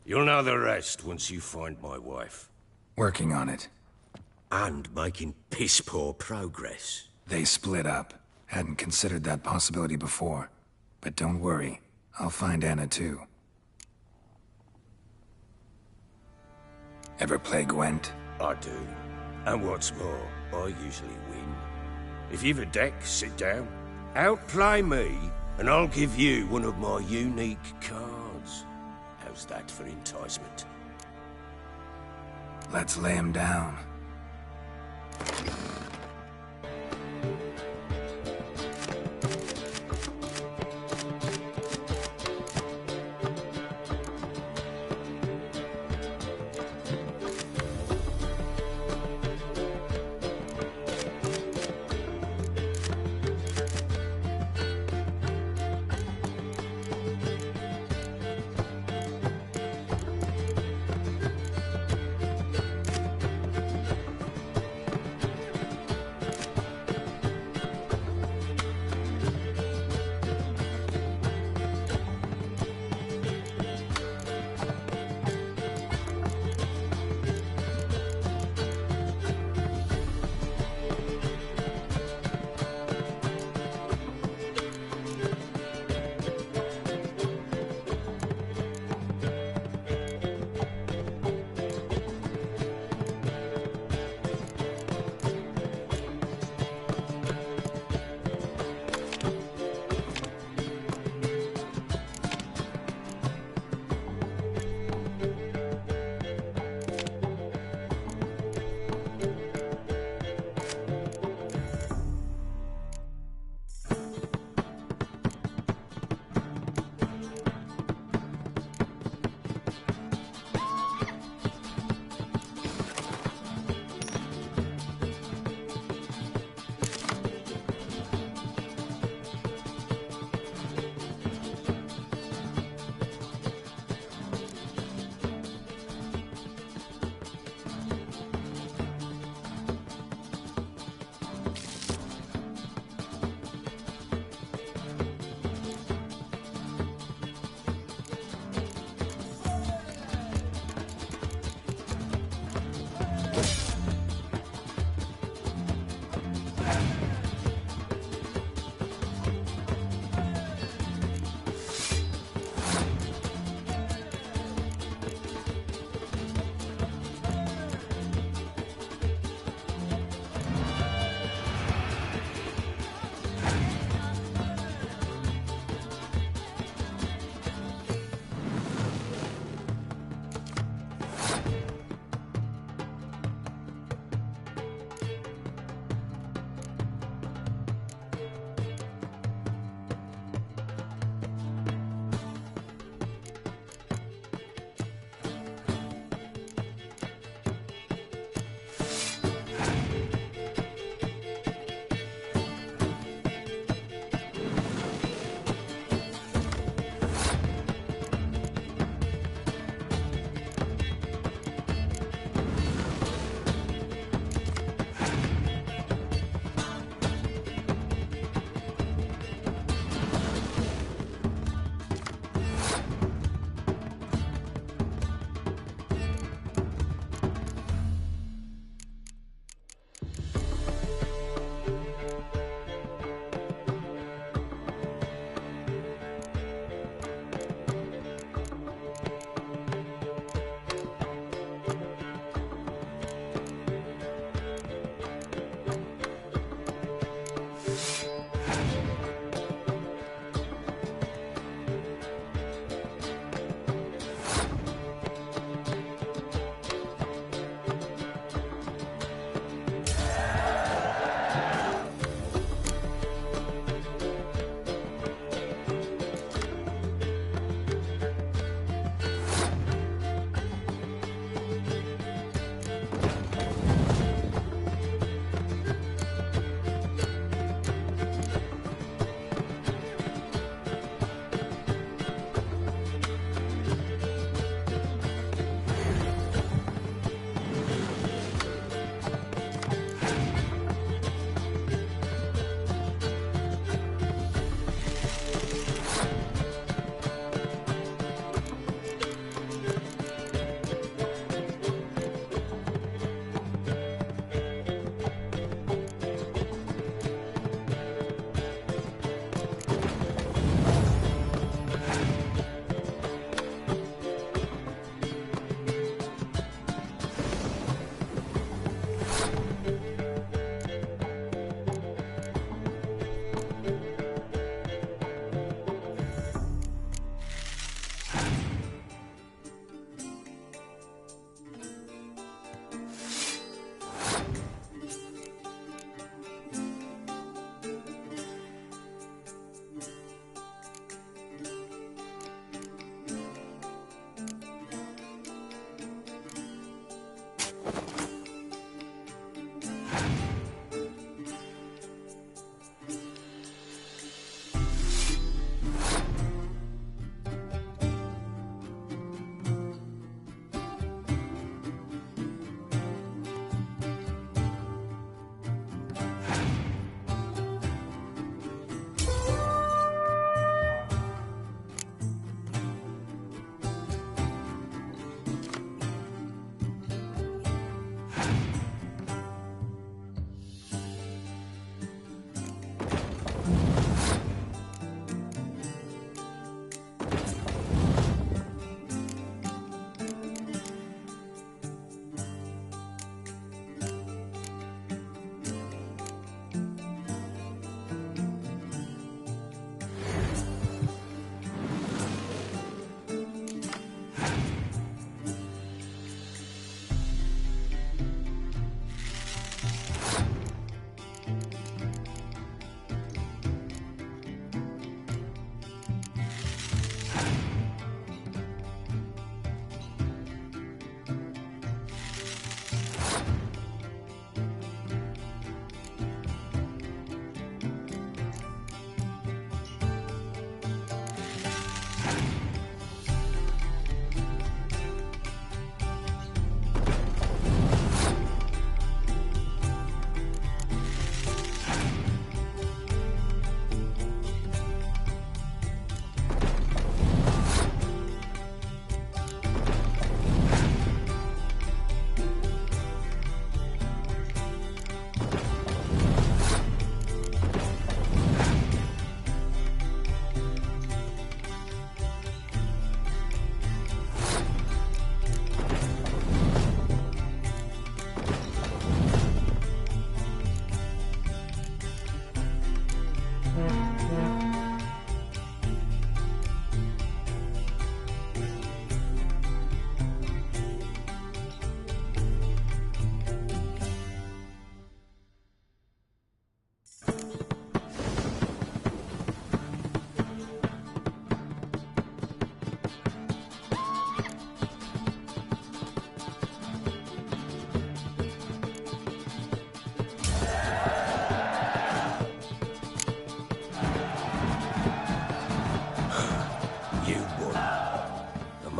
You'll know the rest once you find my wife. Working on it. And making piss-poor progress. They split up. Hadn't considered that possibility before. But don't worry. I'll find Anna too. Ever play Gwent? I do. And what's more, I usually win. If you've a deck, sit down. Outplay me, and I'll give you one of my unique cards. How's that for enticement? Let's lay him down.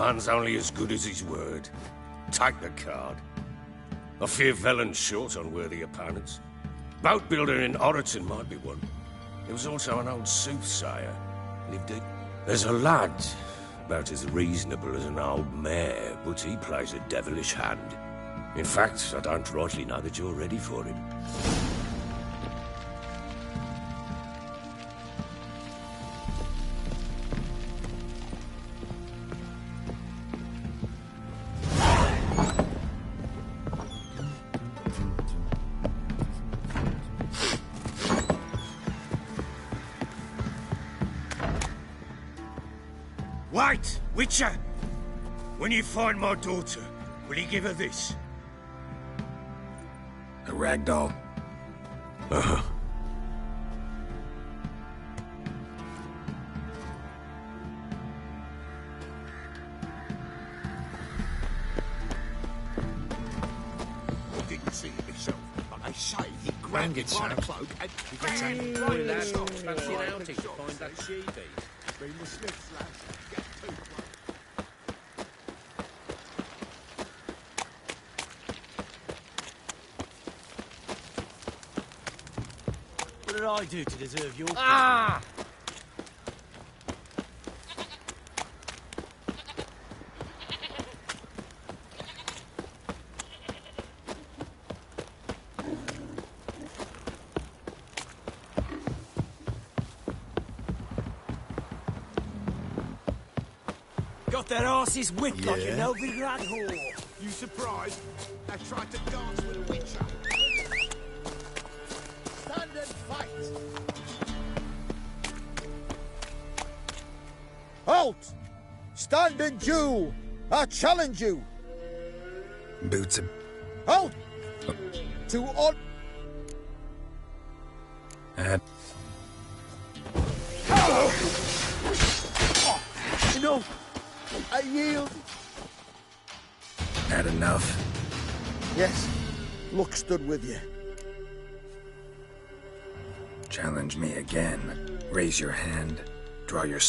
man's only as good as his word. Take the card. I fear Velen's short on worthy opponents. Boat builder in Oroton might be one. There was also an old soothsayer. Lived in... There's a lad, about as reasonable as an old mare, but he plays a devilish hand. In fact, I don't rightly know that you're ready for him. Wait, Witcher! When you find my daughter, will you give her this? A ragdoll? Uh-huh. I didn't see it myself, but they say he grabbed it by the cloak and Fancy an outing to find that she-bee. Been the Smiths, lads. Get two. What did I do to deserve your... Ah! Got their asses whipped like an Novigrad whore. You surprised? I tried to dance with a witcher. Stand and fight! Halt! Stand and duel! I challenge you! Boots of... Halt! To on... Enough! I yield! Had enough? Yes. Luck stood with you. Challenge me again. Raise your hand. Draw your...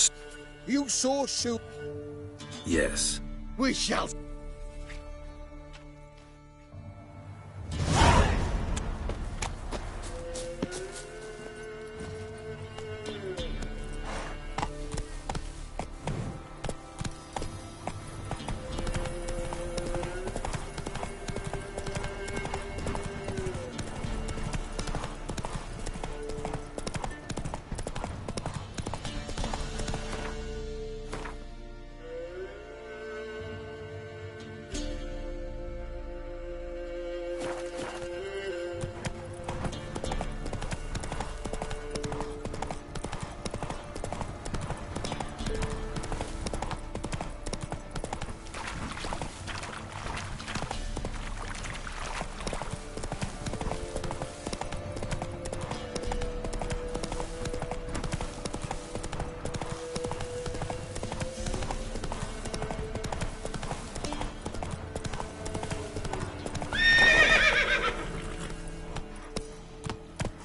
You saw shoot. Yes. We shall...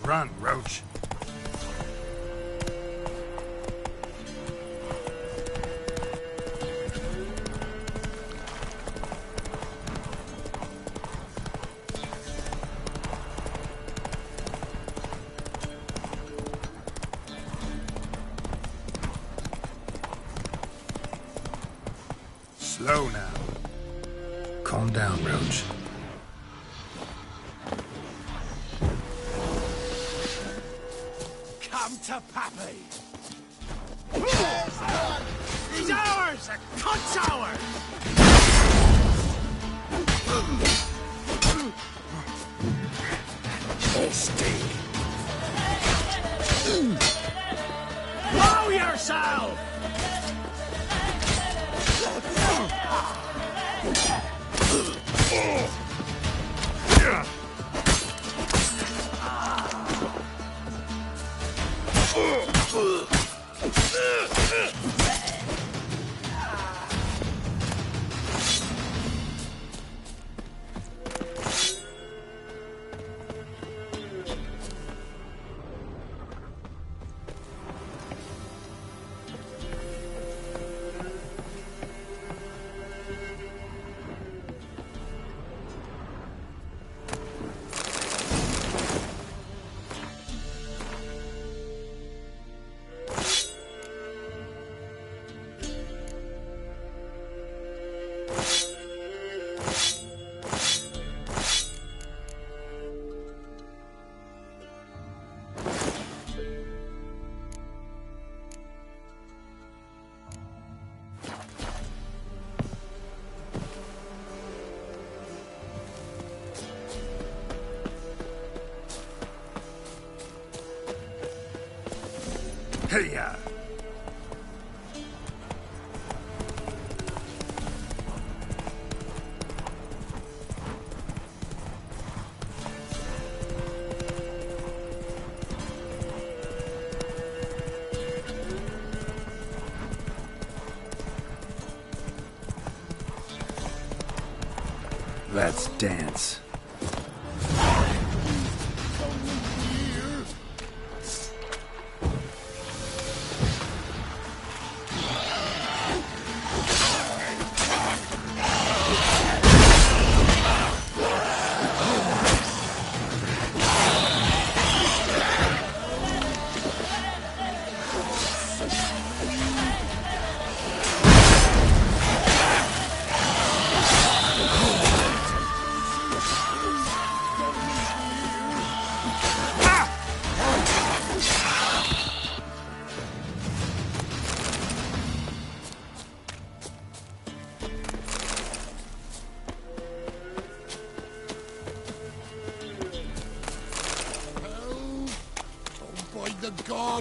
Run, Roach. Slow now. Calm down, Roach. Come to Pappy! He's ours! A cunt's ours! Blow yourself! Hey-ya! Let's dance.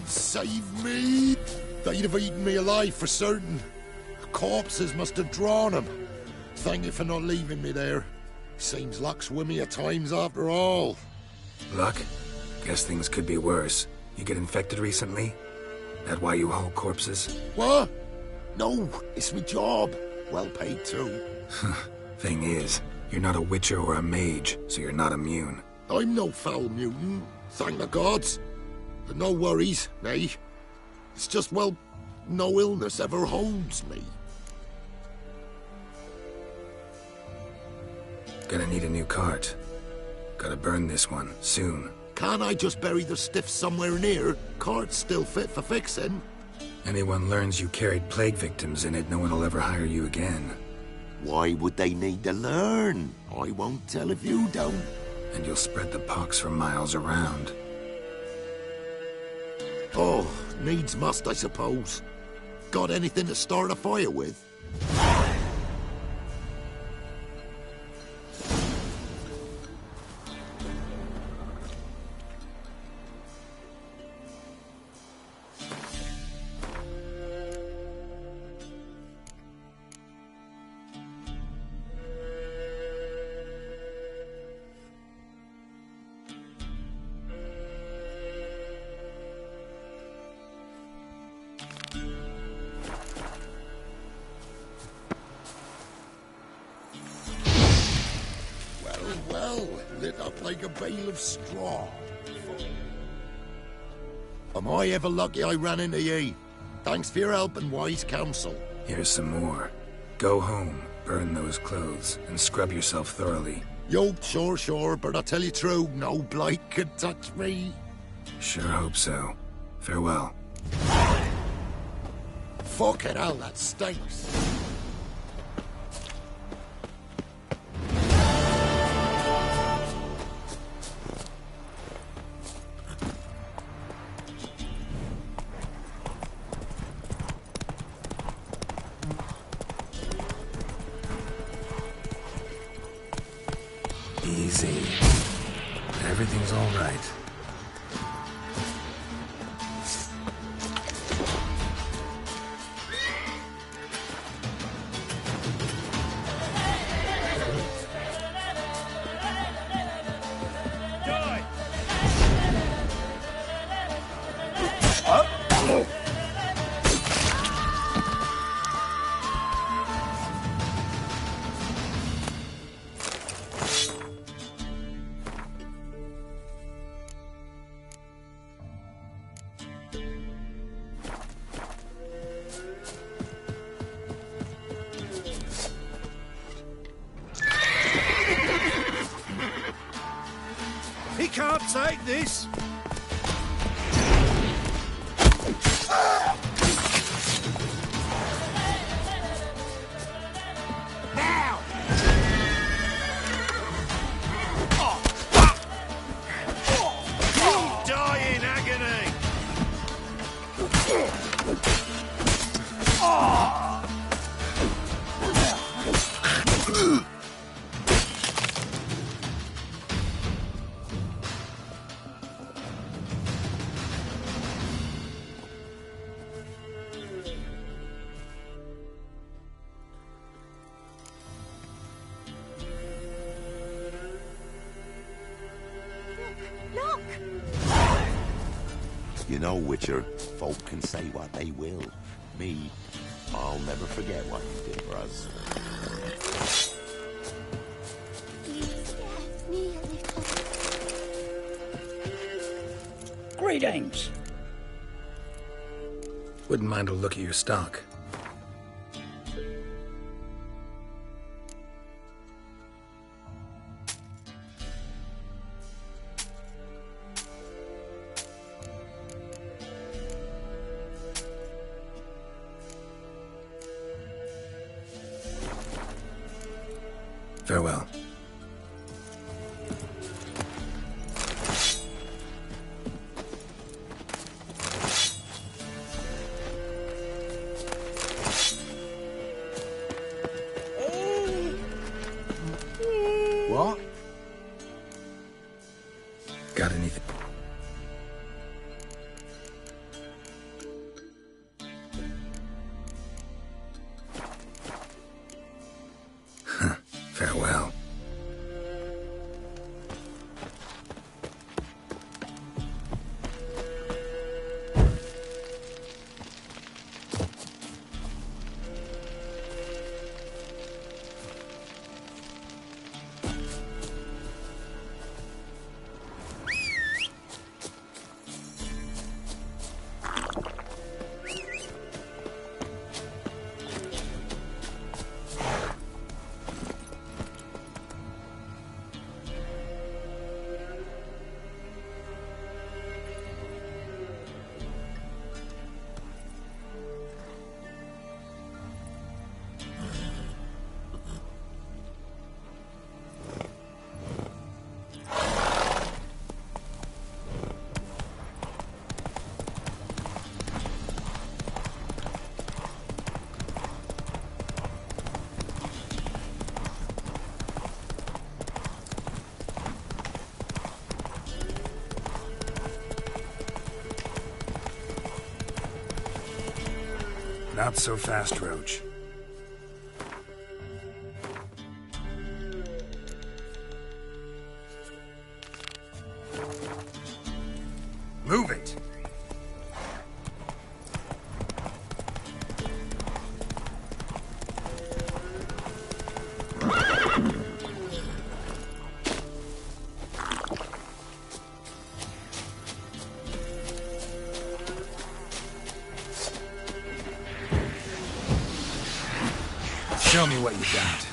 Save me! They'd have eaten me alive for certain. Corpses must have drawn them. Thank you for not leaving me there. Seems luck's with me at times after all. Luck? Guess things could be worse. You get infected recently? That why you haul corpses? What? No, it's my job. Well paid too. Thing is, you're not a witcher or a mage, so you're not immune. I'm no foul mutant, thank the gods. But no worries, me. It's just, well, no illness ever holds me. Gonna need a new cart. Gotta burn this one, soon. Can't I just bury the stiff somewhere near? Cart's still fit for fixing. Anyone learns you carried plague victims in it, no one will ever hire you again. Why would they need to learn? I won't tell if you don't. And you'll spread the pox for miles around. Oh, needs must, I suppose. Got anything to start a fire with? Lit up like a bale of straw. Am I ever lucky I ran into ye? Thanks for your help and wise counsel. Here's some more. Go home, burn those clothes, and scrub yourself thoroughly. Yo, sure, but I tell you true, no blight could touch me. Sure hope so. Farewell. Fucking hell, that stinks. Easy. Everything's all right. He can't take this! Now! You'll die in agony! Look! You know, Witcher, folk can say what they will. Me, I'll never forget what you did for us. You scared me a little. Greetings. Wouldn't mind a look at your stock. Farewell. What? Got anything? Farewell. Not so fast, Roach. Move it! Show me what you got.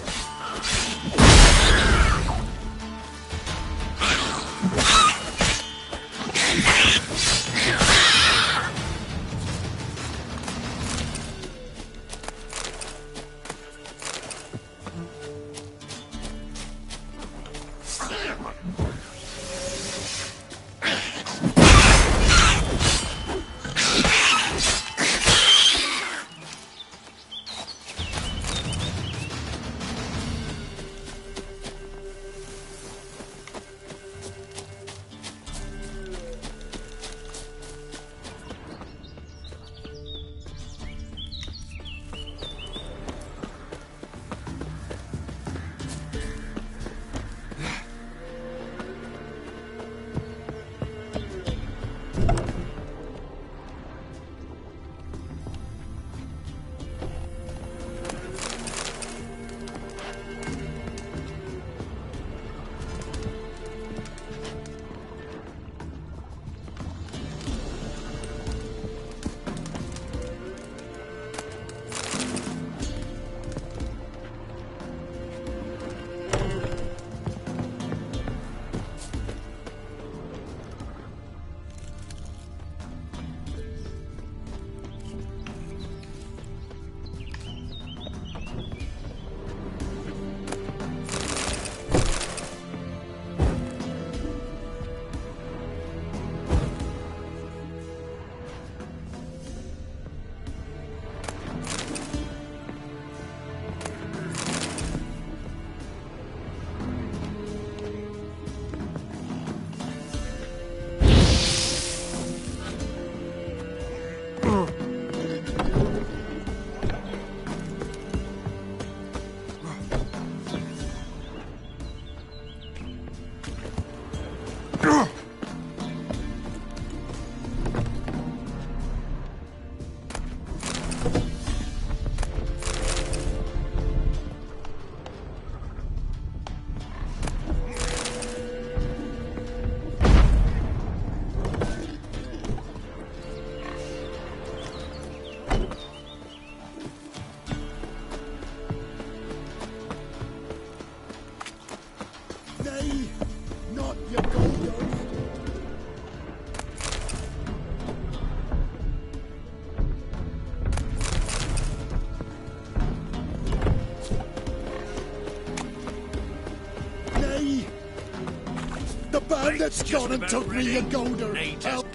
that's gone and took me, you golder. Help!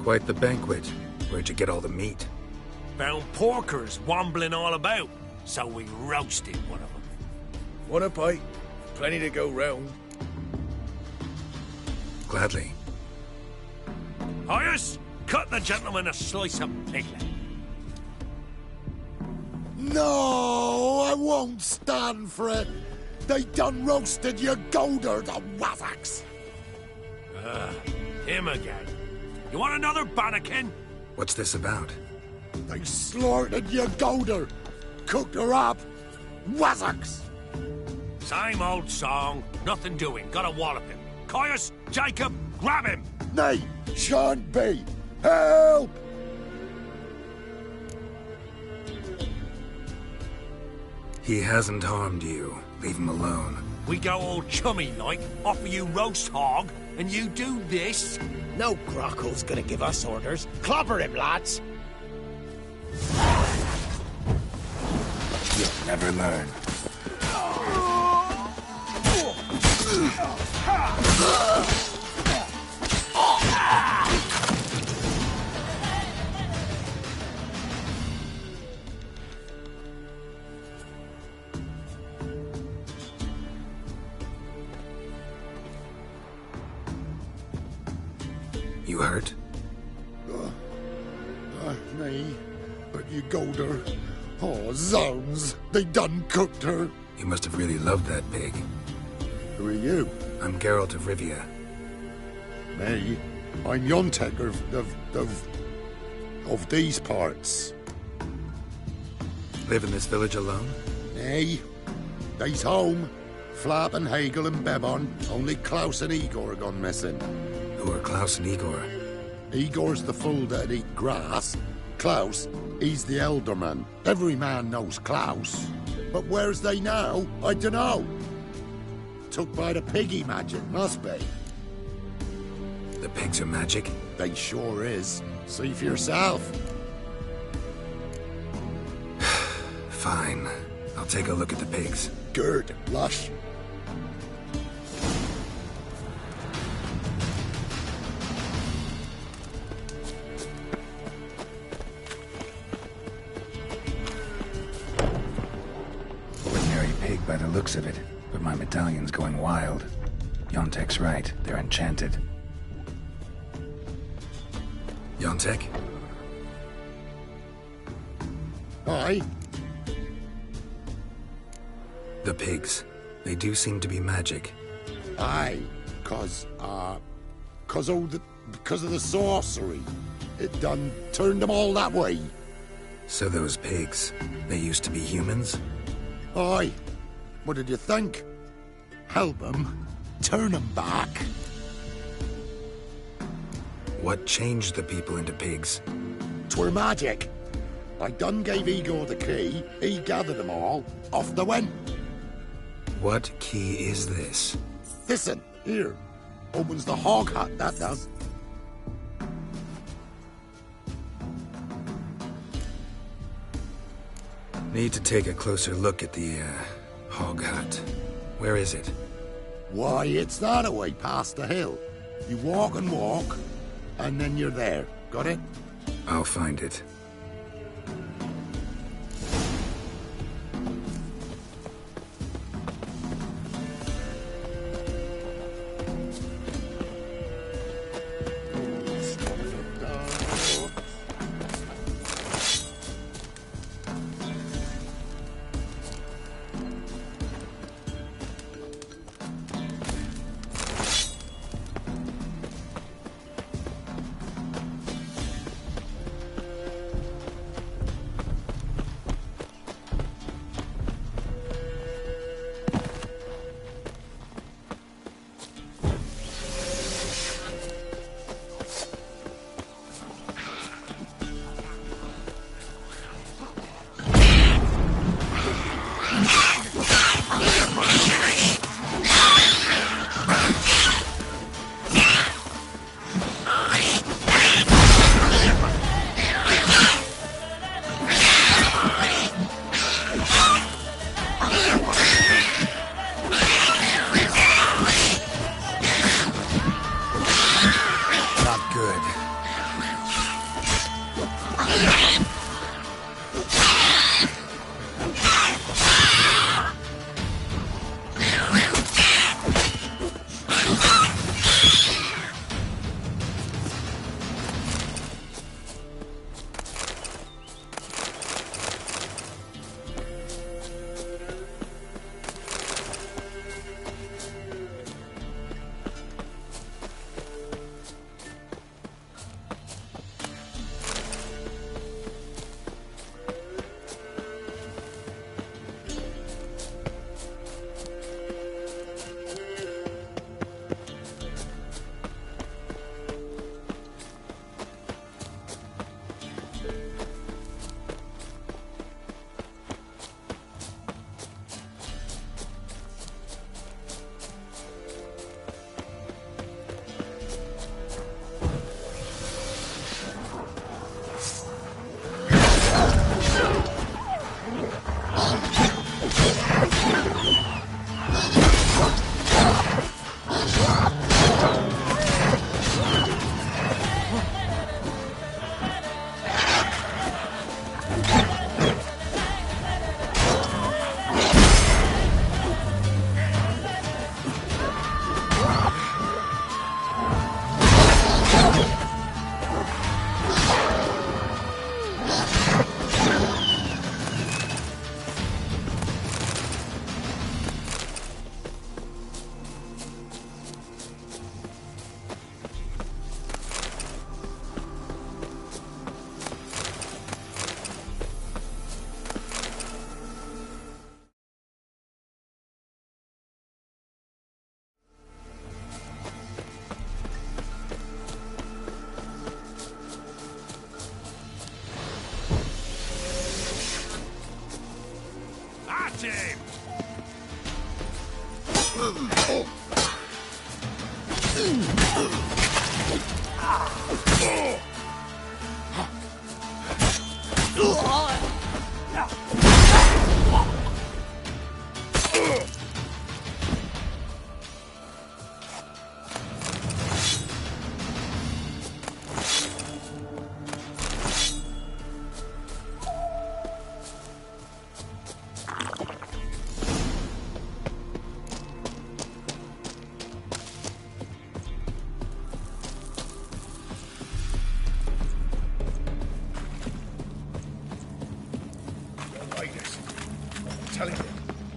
Quite the banquet. Where'd you get all the meat? Found porkers wambling all about, so we roasted one of them. Want a pint? Plenty to go round. Gladly. Hyas, cut the gentleman a slice of piglet. No, I won't stand for it. They done roasted your golder, the wazzocks. Him again. You want another bannikin? What's this about? They slaughtered your golder. Cooked her up. Wazzocks. Same old song. Nothing doing. Gotta wallop him. Caius, Jacob, grab him! Nay, shan't be. Help! He hasn't harmed you. Leave him alone. We go all chummy-like, offer you roast hog, and you do this? No Grockle's gonna give us orders. Clobber him, lads! You'll never learn. You hurt? Me. But you golder. Oh, zounds. They done cooked her. You must have really loved that pig. Who are you? I'm Geralt of Rivia. Me? I'm Yontek of these parts. Live in this village alone? Nay. They's home. Flap and Hagel and Bebon. Only Klaus and Igor gone missing. Who are Klaus and Igor? Igor's the fool that eat grass. Klaus, he's the elderman. Every man knows Klaus. But where's they now? I dunno. Took by the piggy magic, must be. The pigs are magic? They sure is. See for yourself. Fine. I'll take a look at the pigs. Good, lush. By the looks of it, but my medallion's going wild. Yontek's right, they're enchanted. Yontek? Aye? The pigs. They do seem to be magic. Aye, because of the sorcery. It done turned them all that way. So those pigs, they used to be humans? Aye. What did you think? Help them, turn them back. What changed the people into pigs? 'Twere magic. I done gave Igor the key, he gathered them all, off they went. What key is this? Listen, here. Opens the hog hut, that does. Need to take a closer look at the, hog hut. Where is it? Why, it's that away past the hill. You walk and walk, and then you're there. Got it? I'll find it.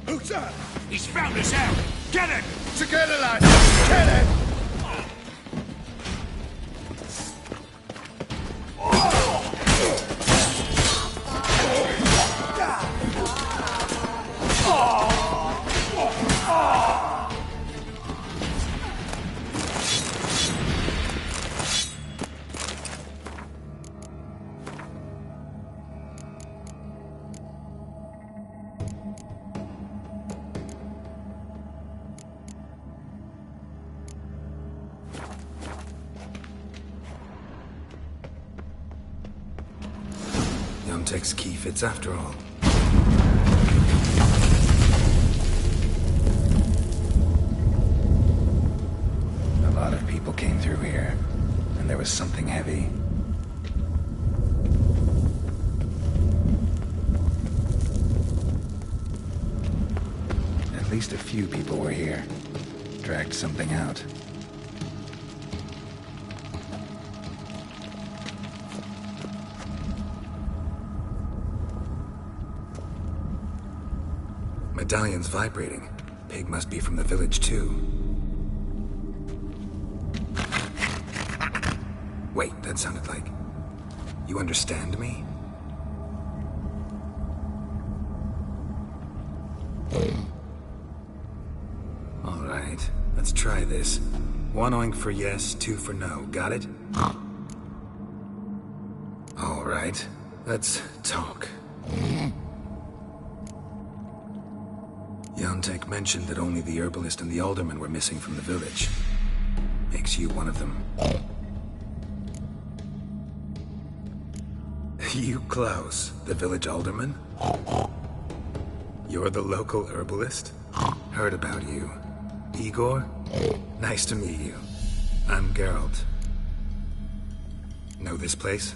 Who's that? He's found us out! Get it! Together, lads! Get it! Yontek's key fits after all. A lot of people came through here, and there was something heavy. At least a few people were here. Dragged something out. Medallion's vibrating. Pig must be from the village, too. Wait, that sounded like... You understand me? All right, let's try this. 1 oink for yes, 2 for no. Got it? All right, let's talk. Yontek mentioned that only the herbalist and the alderman were missing from the village. Makes you one of them. You, Klaus, the village alderman? You're the local herbalist? Heard about you. Igor? Nice to meet you. I'm Geralt. Know this place?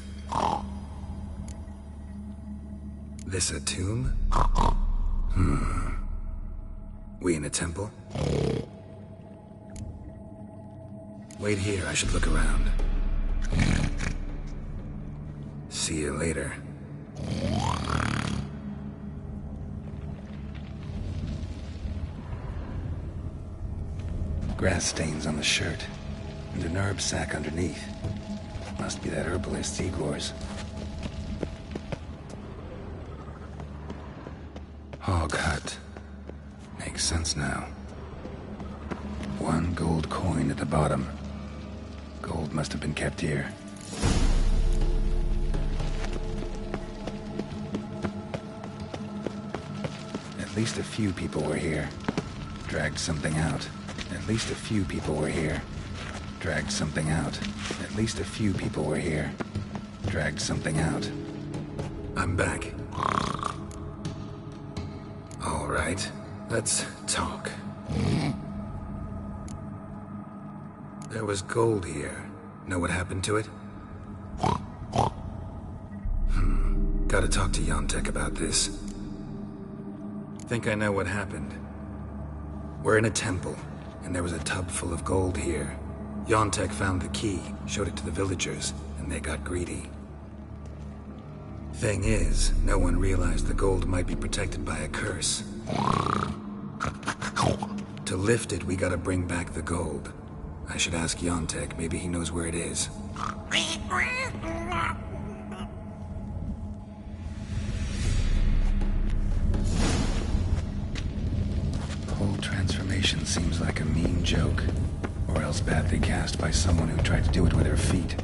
This a tomb? We in a temple? Wait here, I should look around. See you later. Grass stains on the shirt, and an herb sack underneath. Must be that herbalist Igor's. Hog hut. Makes sense now. 1 gold coin at the bottom. Gold must have been kept here. At least a few people were here. Dragged something out. At least a few people were here. Dragged something out. At least a few people were here. Dragged something out. I'm back. All right. Let's talk. There was gold here. Know what happened to it? Gotta talk to Yontek about this. Think I know what happened. We're in a temple, and there was a tub full of gold here. Yontek found the key, showed it to the villagers, and they got greedy. Thing is, no one realized the gold might be protected by a curse. To lift it, we gotta bring back the gold. I should ask Yontek, maybe he knows where it is. Whole transformation seems like a mean joke, or else badly cast by someone who tried to do it with her feet.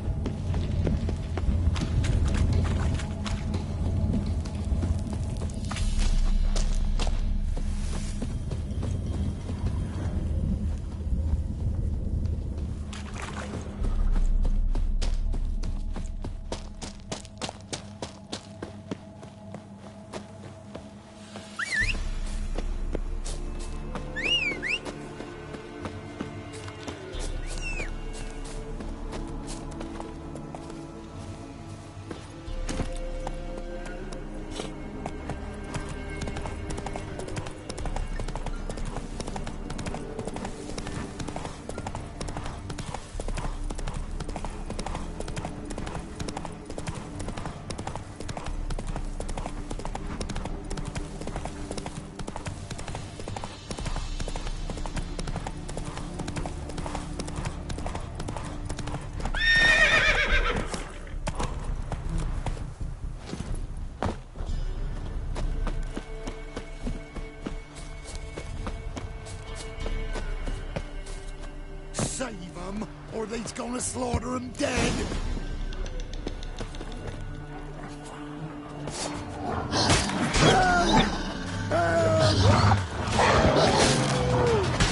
fleet's gonna slaughter them dead.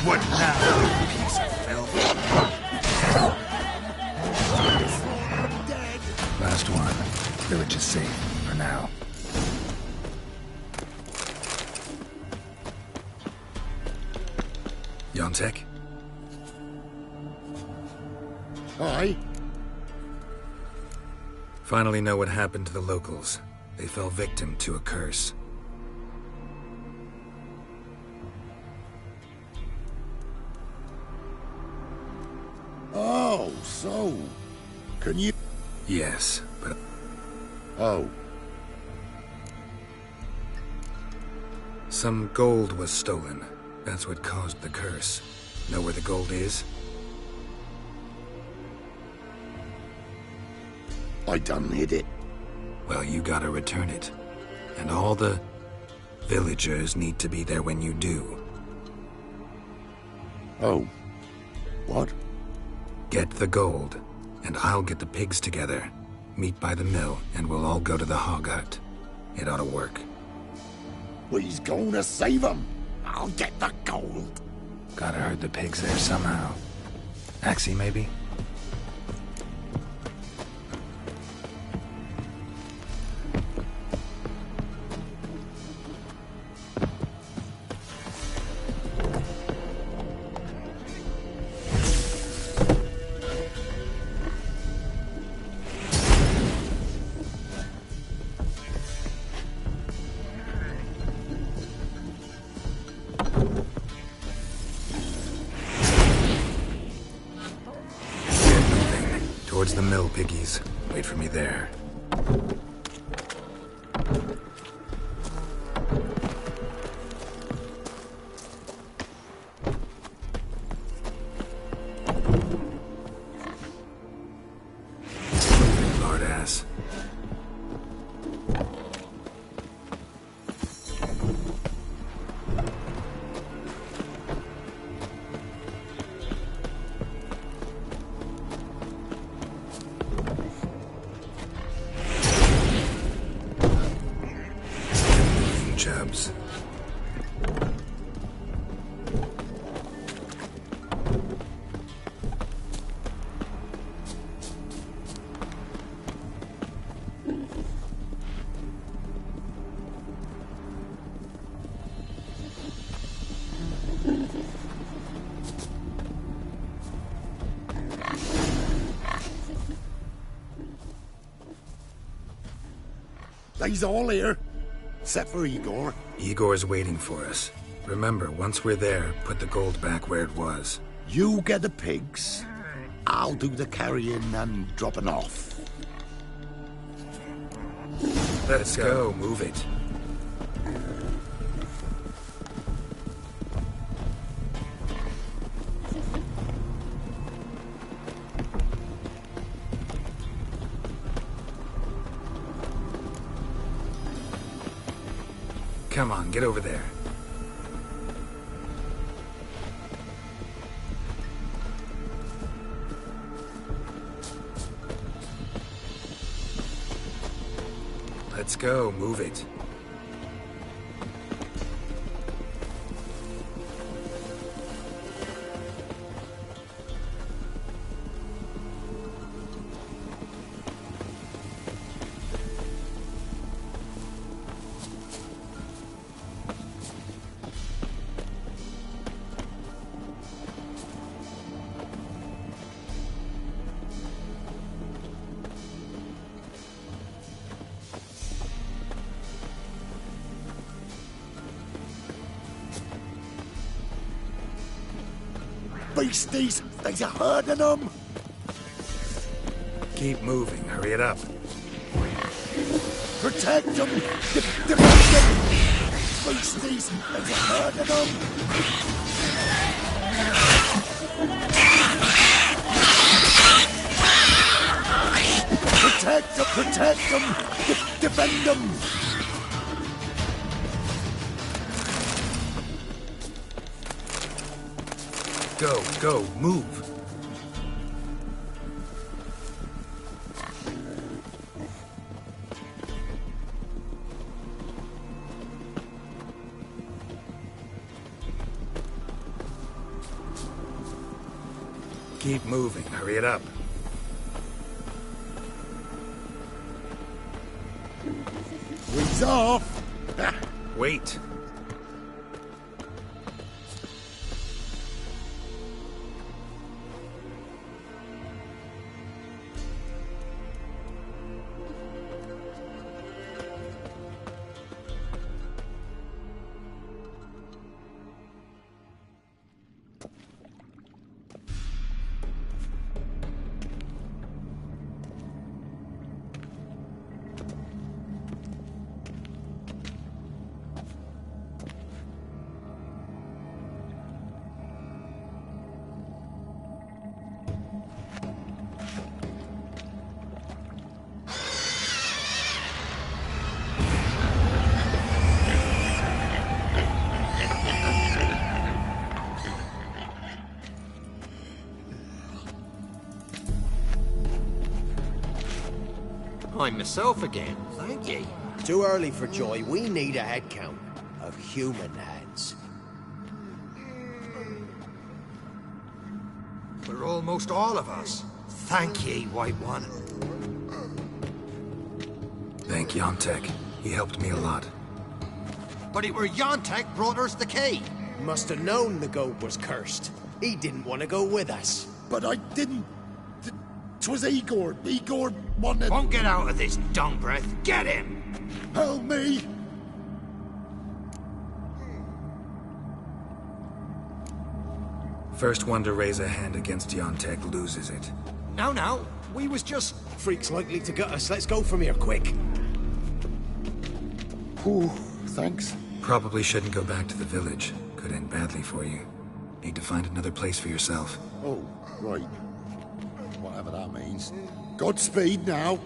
What now, piece of filth? Last one. Village is safe for now. Yontek? Aye. Finally know what happened to the locals. They fell victim to a curse. Oh, so... Can you... Yes, but... Oh. Some gold was stolen. That's what caused the curse. Know where the gold is? I done hid it. Well, you gotta return it. And all the villagers need to be there when you do. Oh. What? Get the gold, and I'll get the pigs together. Meet by the mill, and we'll all go to the hog hut. It ought to work. We's gonna save them. I'll get the gold. Gotta herd the pigs there somehow. Axie, maybe? Towards the mill, piggies. Wait for me there. Lard ass. Chubs. They's all here. Except for Igor. Igor's waiting for us. Remember, once we're there, put the gold back where it was. You get the pigs. I'll do the carrying and dropping off. Let's go. Move it. Come on, get over there. Let's go, move it. Beasties! There's a herd of them! Keep moving, hurry it up. Protect them! Defend them! Beasties! There's a herd of them! Protect them! Protect them! Defend them! Go, move. Keep moving. Hurry it up. He's off! Wait. I'm myself again, thank ye. Too early for joy. We need a head count of human heads. For almost all of us. Thank ye, White One. Thank Yontek. He helped me a lot. But it were Yontek brought us the key. Must have known the goat was cursed. He didn't want to go with us. But I didn't... 'Twas Igor. Igor wanted... Won't get out of this dung breath. Get him! Help me! First one to raise a hand against Yontek loses it. No. We was just... Freak's likely to gut us. Let's go from here, quick. Ooh, thanks. Probably shouldn't go back to the village. Could end badly for you. Need to find another place for yourself. Oh, right. Whatever that means. Godspeed now.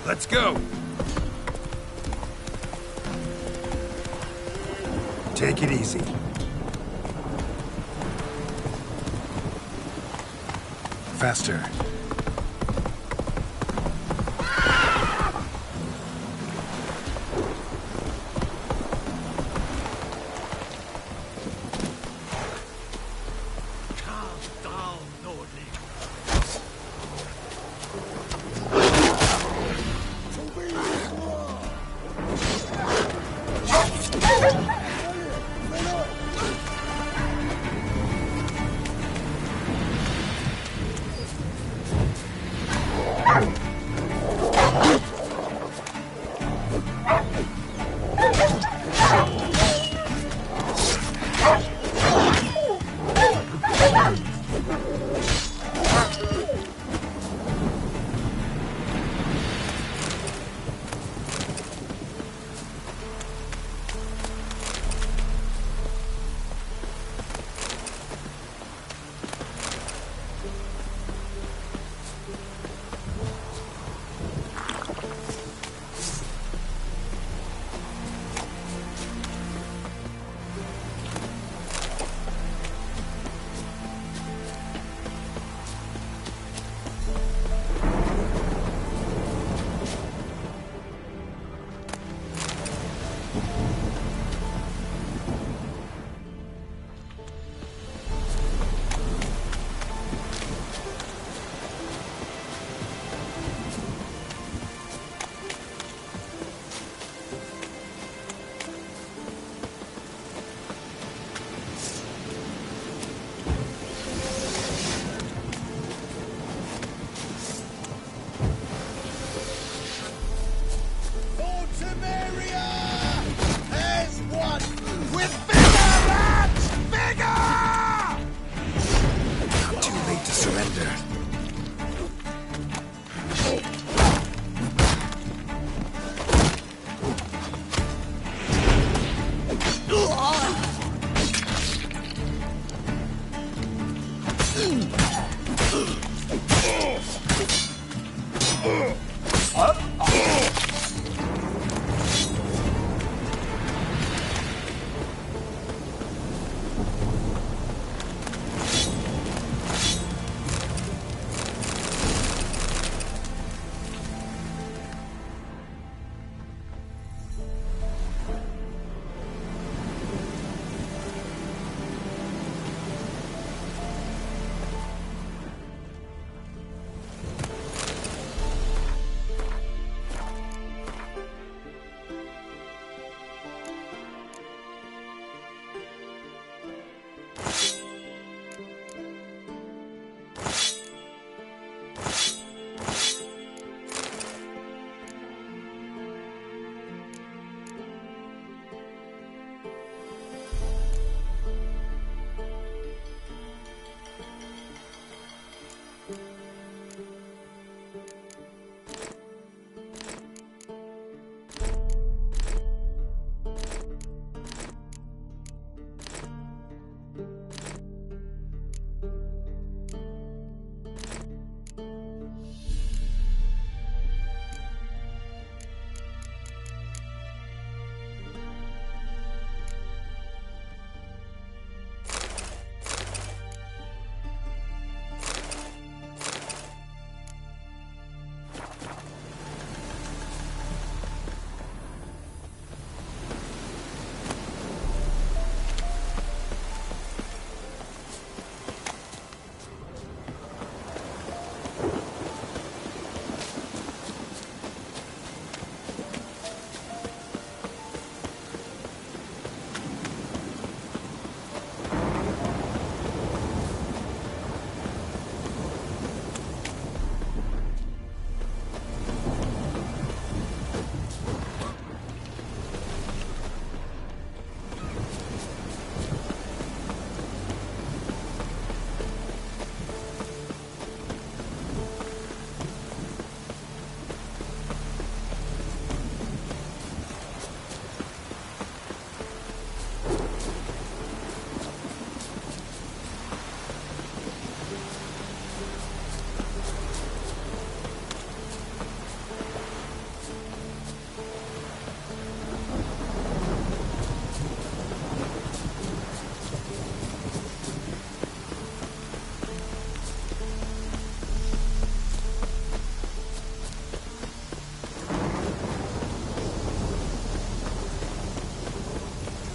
Let's go! Take it easy. Faster.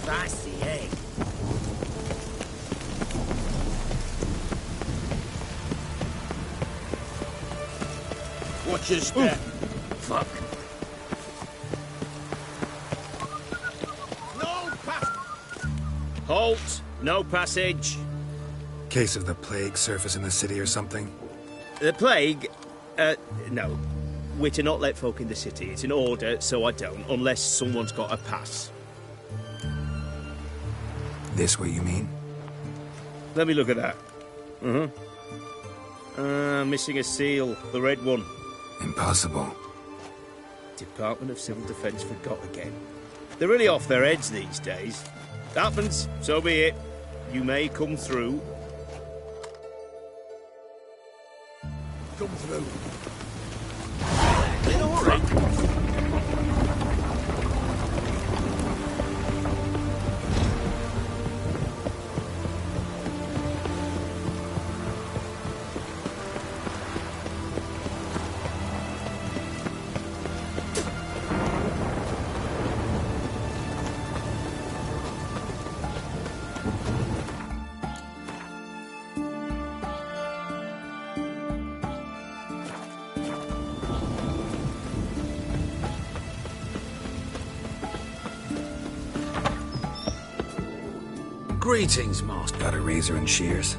Fancy, eh? Watch your step. Fuck. No pass. Halt. No passage. Case of the plague surface in the city or something? The plague? No. We're to not let folk in the city. It's an order, so I don't, unless someone's got a pass. This what you mean? Let me look at that. Missing a seal. The red one. Impossible. Department of Civil Defence forgot again. They're really off their heads these days. Happens, so be it. You may come through. Come through. In a hurry. Greetings, Master. Got a razor and shears.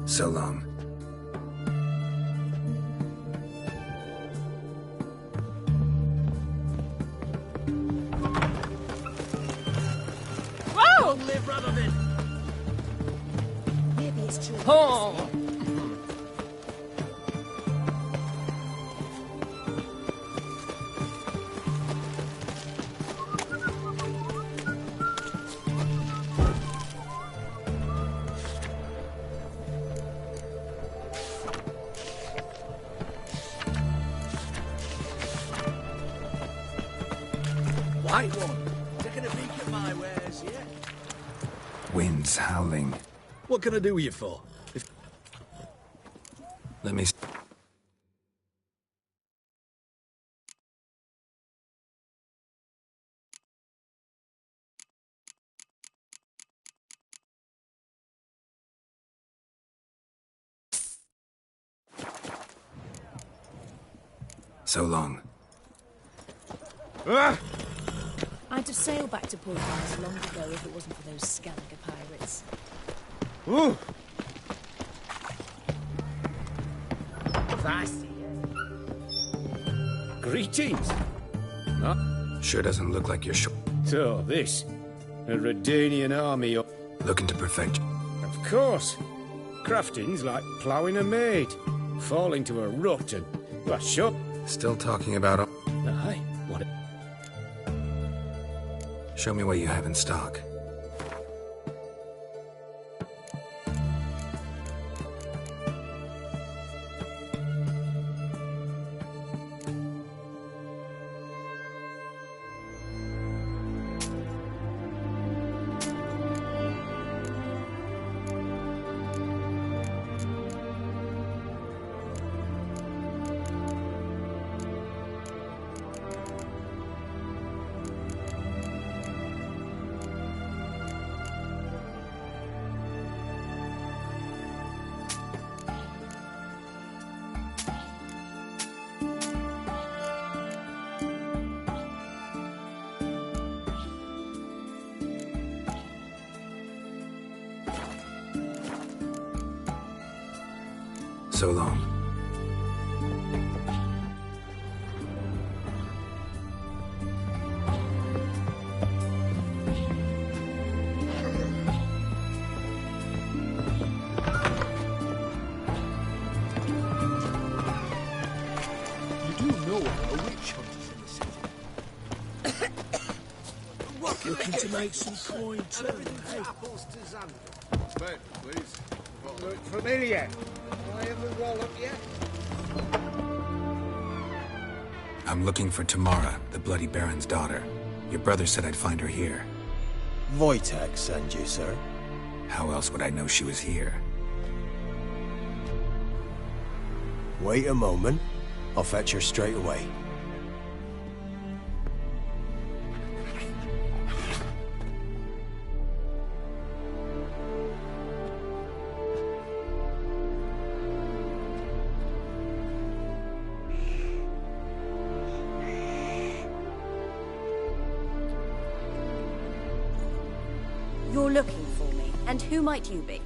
So long. Whoa! Live rather than. Maybe it's true. Oh! White one. Taking a peek at my wares, yeah? Wind's howling. What can I do you for? Let me... So long. I'd have sailed back to Port Vines long ago if it wasn't for those Skellige pirates. Ooh! Fancy. Greetings. Sure doesn't look like you're sure. So, this. A Redanian army. Looking to perfect. Of course. Crafting's like ploughing a maid. Falling to a rut and... Well, sure. Still talking about... Aye. What? Show me what you have in stock. So long. You do know a witch hunters in the city. Looking to make some coin too, hey? Bed, please. Look familiar. I haven't rolled up yet. I'm looking for Tamara, the Bloody Baron's daughter. Your brother said I'd find her here. Wojtek sent you, sir. How else would I know she was here? Wait a moment. I'll fetch her straight away. You're looking for me, and who might you be?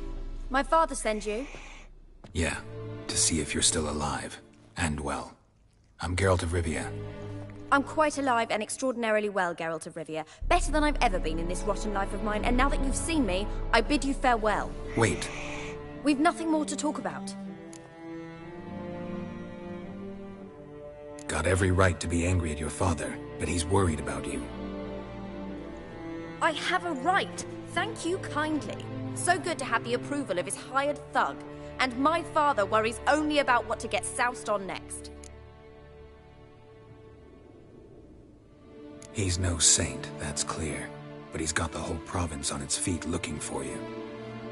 My father sent you? Yeah, to see if you're still alive. And well. I'm Geralt of Rivia. I'm quite alive and extraordinarily well, Geralt of Rivia. Better than I've ever been in this rotten life of mine, and now that you've seen me, I bid you farewell. Wait. We've nothing more to talk about. Got every right to be angry at your father, but he's worried about you. I have a right. Thank you kindly. So good to have the approval of his hired thug. And my father worries only about what to get soused on next. He's no saint, that's clear. But he's got the whole province on its feet looking for you.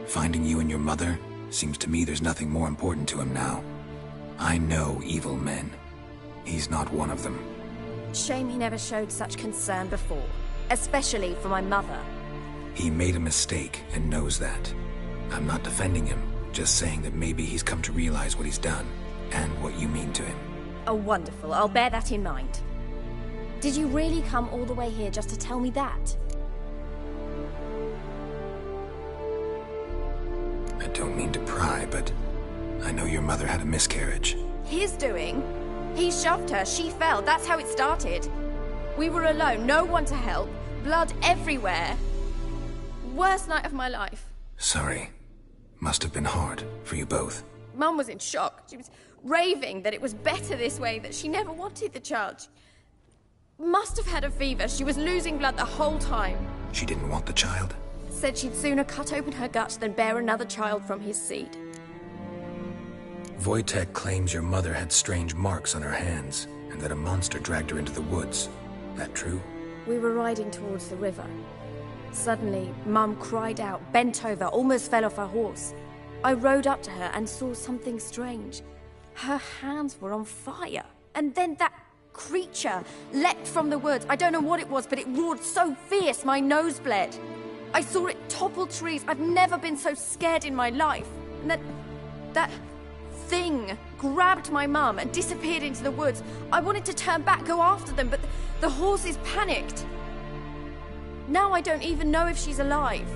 Finding you and your mother, seems to me there's nothing more important to him now. I know evil men. He's not one of them. Shame he never showed such concern before. Especially for my mother. He made a mistake and knows that. I'm not defending him, just saying that maybe he's come to realize what he's done, and what you mean to him. Oh, wonderful. I'll bear that in mind. Did you really come all the way here just to tell me that? I don't mean to pry, but I know your mother had a miscarriage. His doing? He shoved her, she fell, that's how it started. We were alone, no one to help, blood everywhere. Worst night of my life. Sorry. Must have been hard for you both. Mum was in shock. She was raving that it was better this way, that she never wanted the child. Must have had a fever. She was losing blood the whole time. She didn't want the child? Said she'd sooner cut open her gut than bear another child from his seed. Wojtek claims your mother had strange marks on her hands, and that a monster dragged her into the woods. That true? We were riding towards the river. Suddenly, Mum cried out, bent over, almost fell off her horse. I rode up to her and saw something strange. Her hands were on fire. And then that creature leapt from the woods. I don't know what it was, but it roared so fierce my nose bled. I saw it topple trees. I've never been so scared in my life. And that thing grabbed my mum and disappeared into the woods. I wanted to turn back, go after them, but the horses panicked. Now I don't even know if she's alive.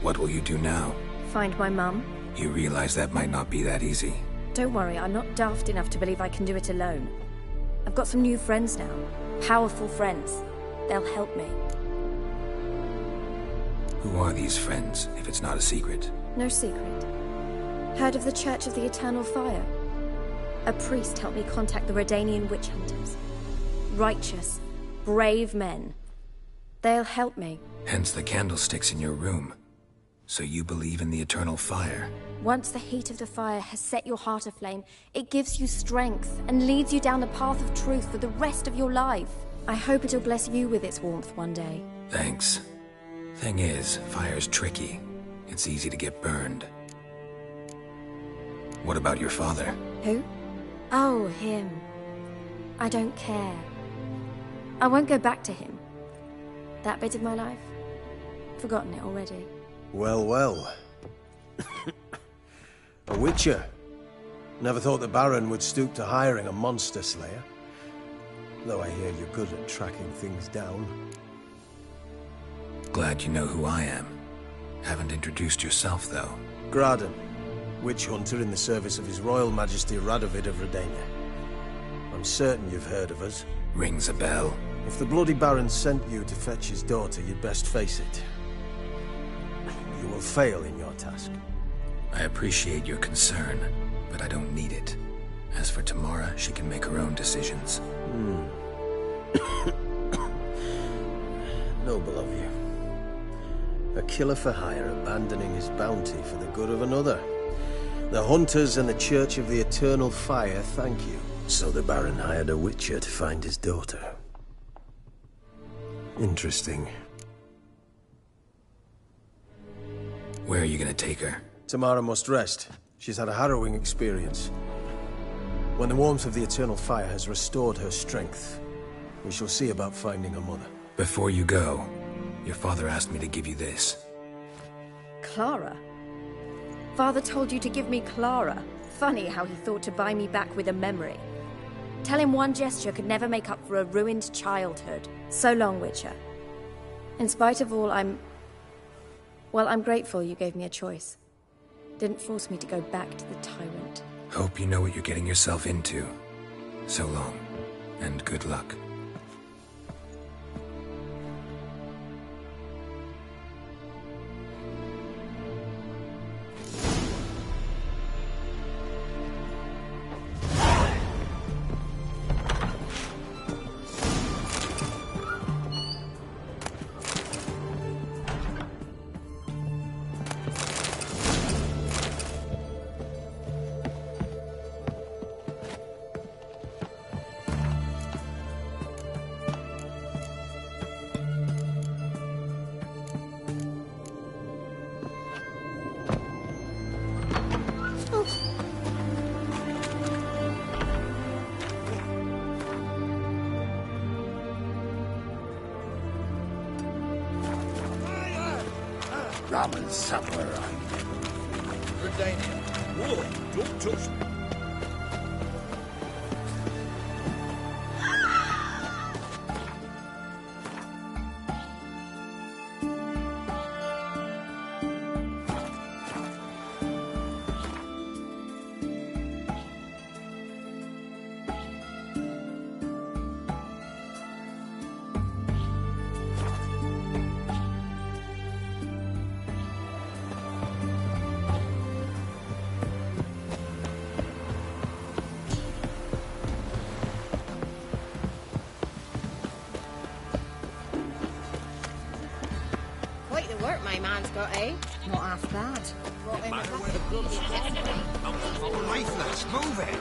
What will you do now? Find my mum. You realize that might not be that easy. Don't worry, I'm not daft enough to believe I can do it alone. I've got some new friends now. Powerful friends. They'll help me. Who are these friends, if it's not a secret? No secret. Heard of the Church of the Eternal Fire? A priest helped me contact the Redanian witch hunters. Righteous, brave men. They'll help me. Hence the candlesticks in your room. So you believe in the eternal fire? Once the heat of the fire has set your heart aflame, it gives you strength and leads you down the path of truth for the rest of your life. I hope it'll bless you with its warmth one day. Thanks. Thing is, fire's tricky. It's easy to get burned. What about your father? Who? Oh, him. I don't care. I won't go back to him. That bit of my life? Forgotten it already. Well, well. A witcher. Never thought the Baron would stoop to hiring a monster slayer. Though I hear you're good at tracking things down. Glad you know who I am. Haven't introduced yourself, though. Graden, witch hunter in the service of His Royal Majesty Radovid of Redania. I'm certain you've heard of us. Rings a bell. If the Bloody Baron sent you to fetch his daughter, you'd best face it. You will fail in your task. I appreciate your concern, but I don't need it. As for Tamara, she can make her own decisions. Noble of you. A killer for hire abandoning his bounty for the good of another. The Hunters and the Church of the Eternal Fire thank you. So the Baron hired a witcher to find his daughter. Interesting. Where are you gonna take her? Tamara must rest. She's had a harrowing experience. When the warmth of the Eternal Fire has restored her strength, we shall see about finding her mother. Before you go, your father asked me to give you this. Clara? Father told you to give me Clara. Funny how he thought to buy me back with a memory. Tell him one gesture could never make up for a ruined childhood. So long, Witcher. In spite of all, I'm grateful you gave me a choice. Didn't force me to go back to the tyrant. Hope you know what you're getting yourself into. So long, and good luck. Ramen supper, Redania. Whoa, don't touch me. Quite the work my man's got, eh? Not half bad. Right, lads, move it!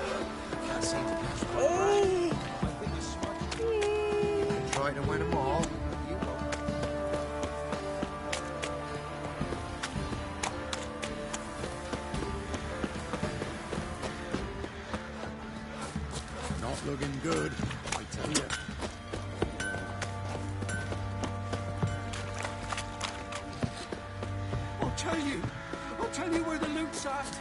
Can't seem to catch my breath. You can try to win them all, but you won't. Not looking good, I tell you. I'll tell you where the loot's at.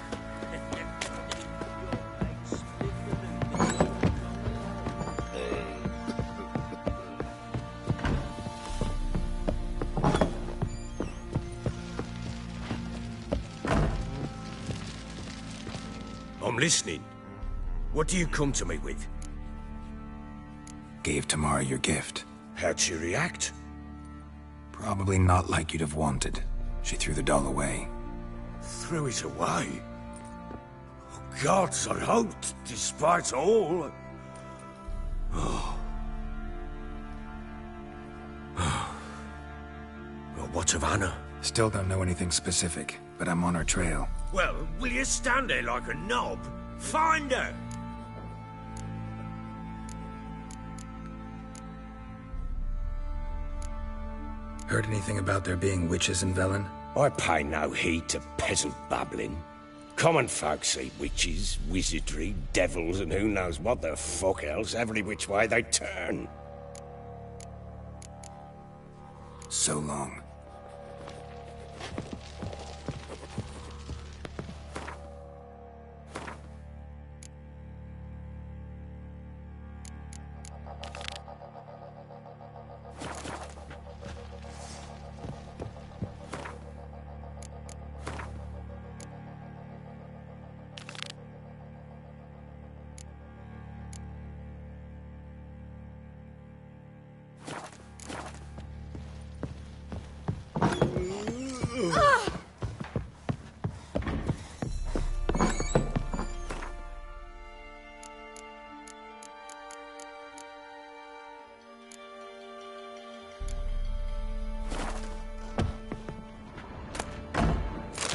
I'm listening. What do you come to me with? Gave Tamara your gift. How'd she react? Probably not like you'd have wanted. She threw the doll away. Threw it away? Oh, gods, I hoped, despite all. Oh. Well, what of Anna? Still don't know anything specific, but I'm on her trail. Well, will you stand there like a knob? Find her! Heard anything about there being witches in Velen? I pay no heed to peasant babbling. Common folk see witches, wizardry, devils, and who knows what the fuck else every which way they turn. So long.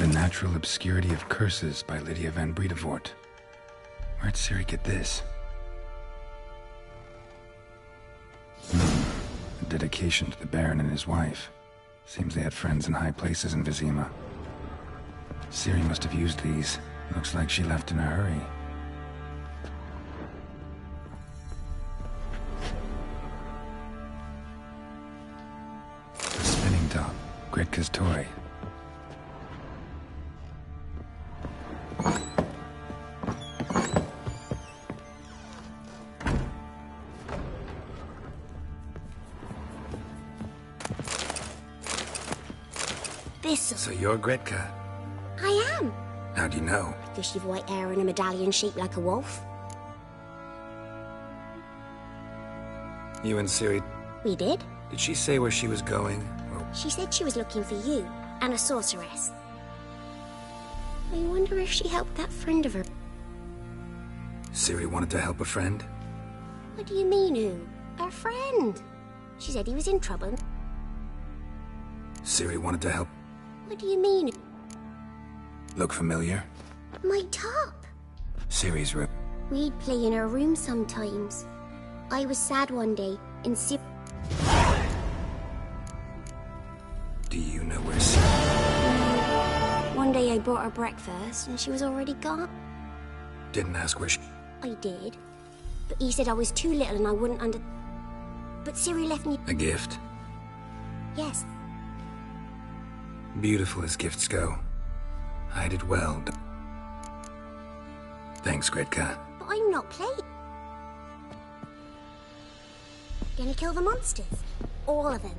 The Natural Obscurity of Curses by Lydia van Bredevoort. Where'd Ciri get this? A dedication to the Baron and his wife. Seems they had friends in high places in Vizima. Ciri must have used these. Looks like she left in a hurry. A spinning top. Gretka's toy. So you're Gretka? I am. How do you know? Because you've white hair and a medallion shaped like a wolf. You and Ciri... We did. Did she say where she was going? Or... She said she was looking for you, and a sorceress. I wonder if she helped that friend of her. Ciri wanted to help a friend? What do you mean, who? Her friend. She said he was in trouble. Ciri wanted to help... What do you mean? Look familiar? My top. Ciri's room. We'd play in her room sometimes. I was sad one day, and Do you know where Ciri... One day I brought her breakfast, and she was already gone. Didn't ask where she... I did. But he said I was too little and I wouldn't But Ciri left me... A gift? Yes. Beautiful as gifts go. I did well. Thanks, Gretka. But I'm not playing. Gonna kill the monsters. All of them.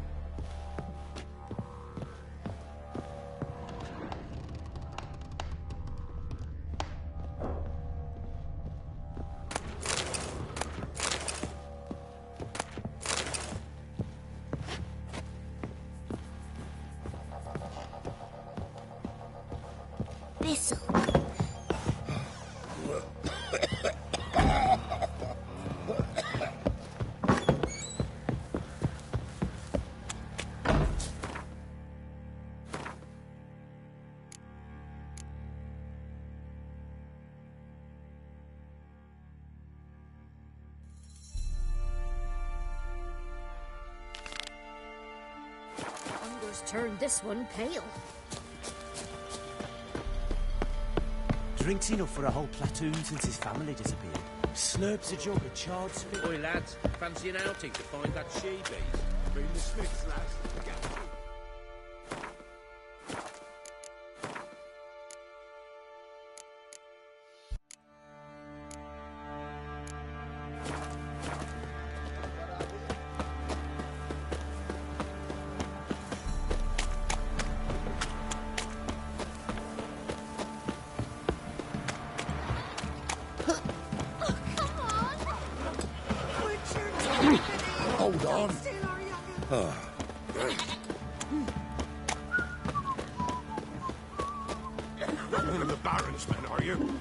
Thistle. Hunger's turned this one pale. Drinks enough for a whole platoon since his family disappeared. Slurps a jug of charred spit. Oi, lads, fancy an outing to find that she-beast? Bring the Smiths, lads. Hold on. Oh. One of the Baron's men, are you?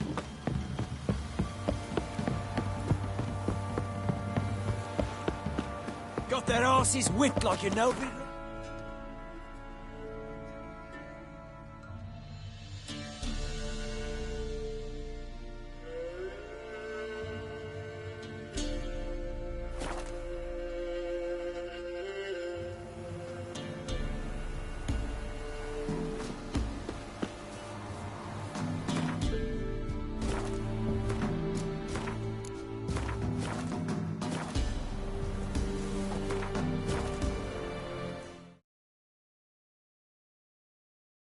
Got their asses whipped like a nobody.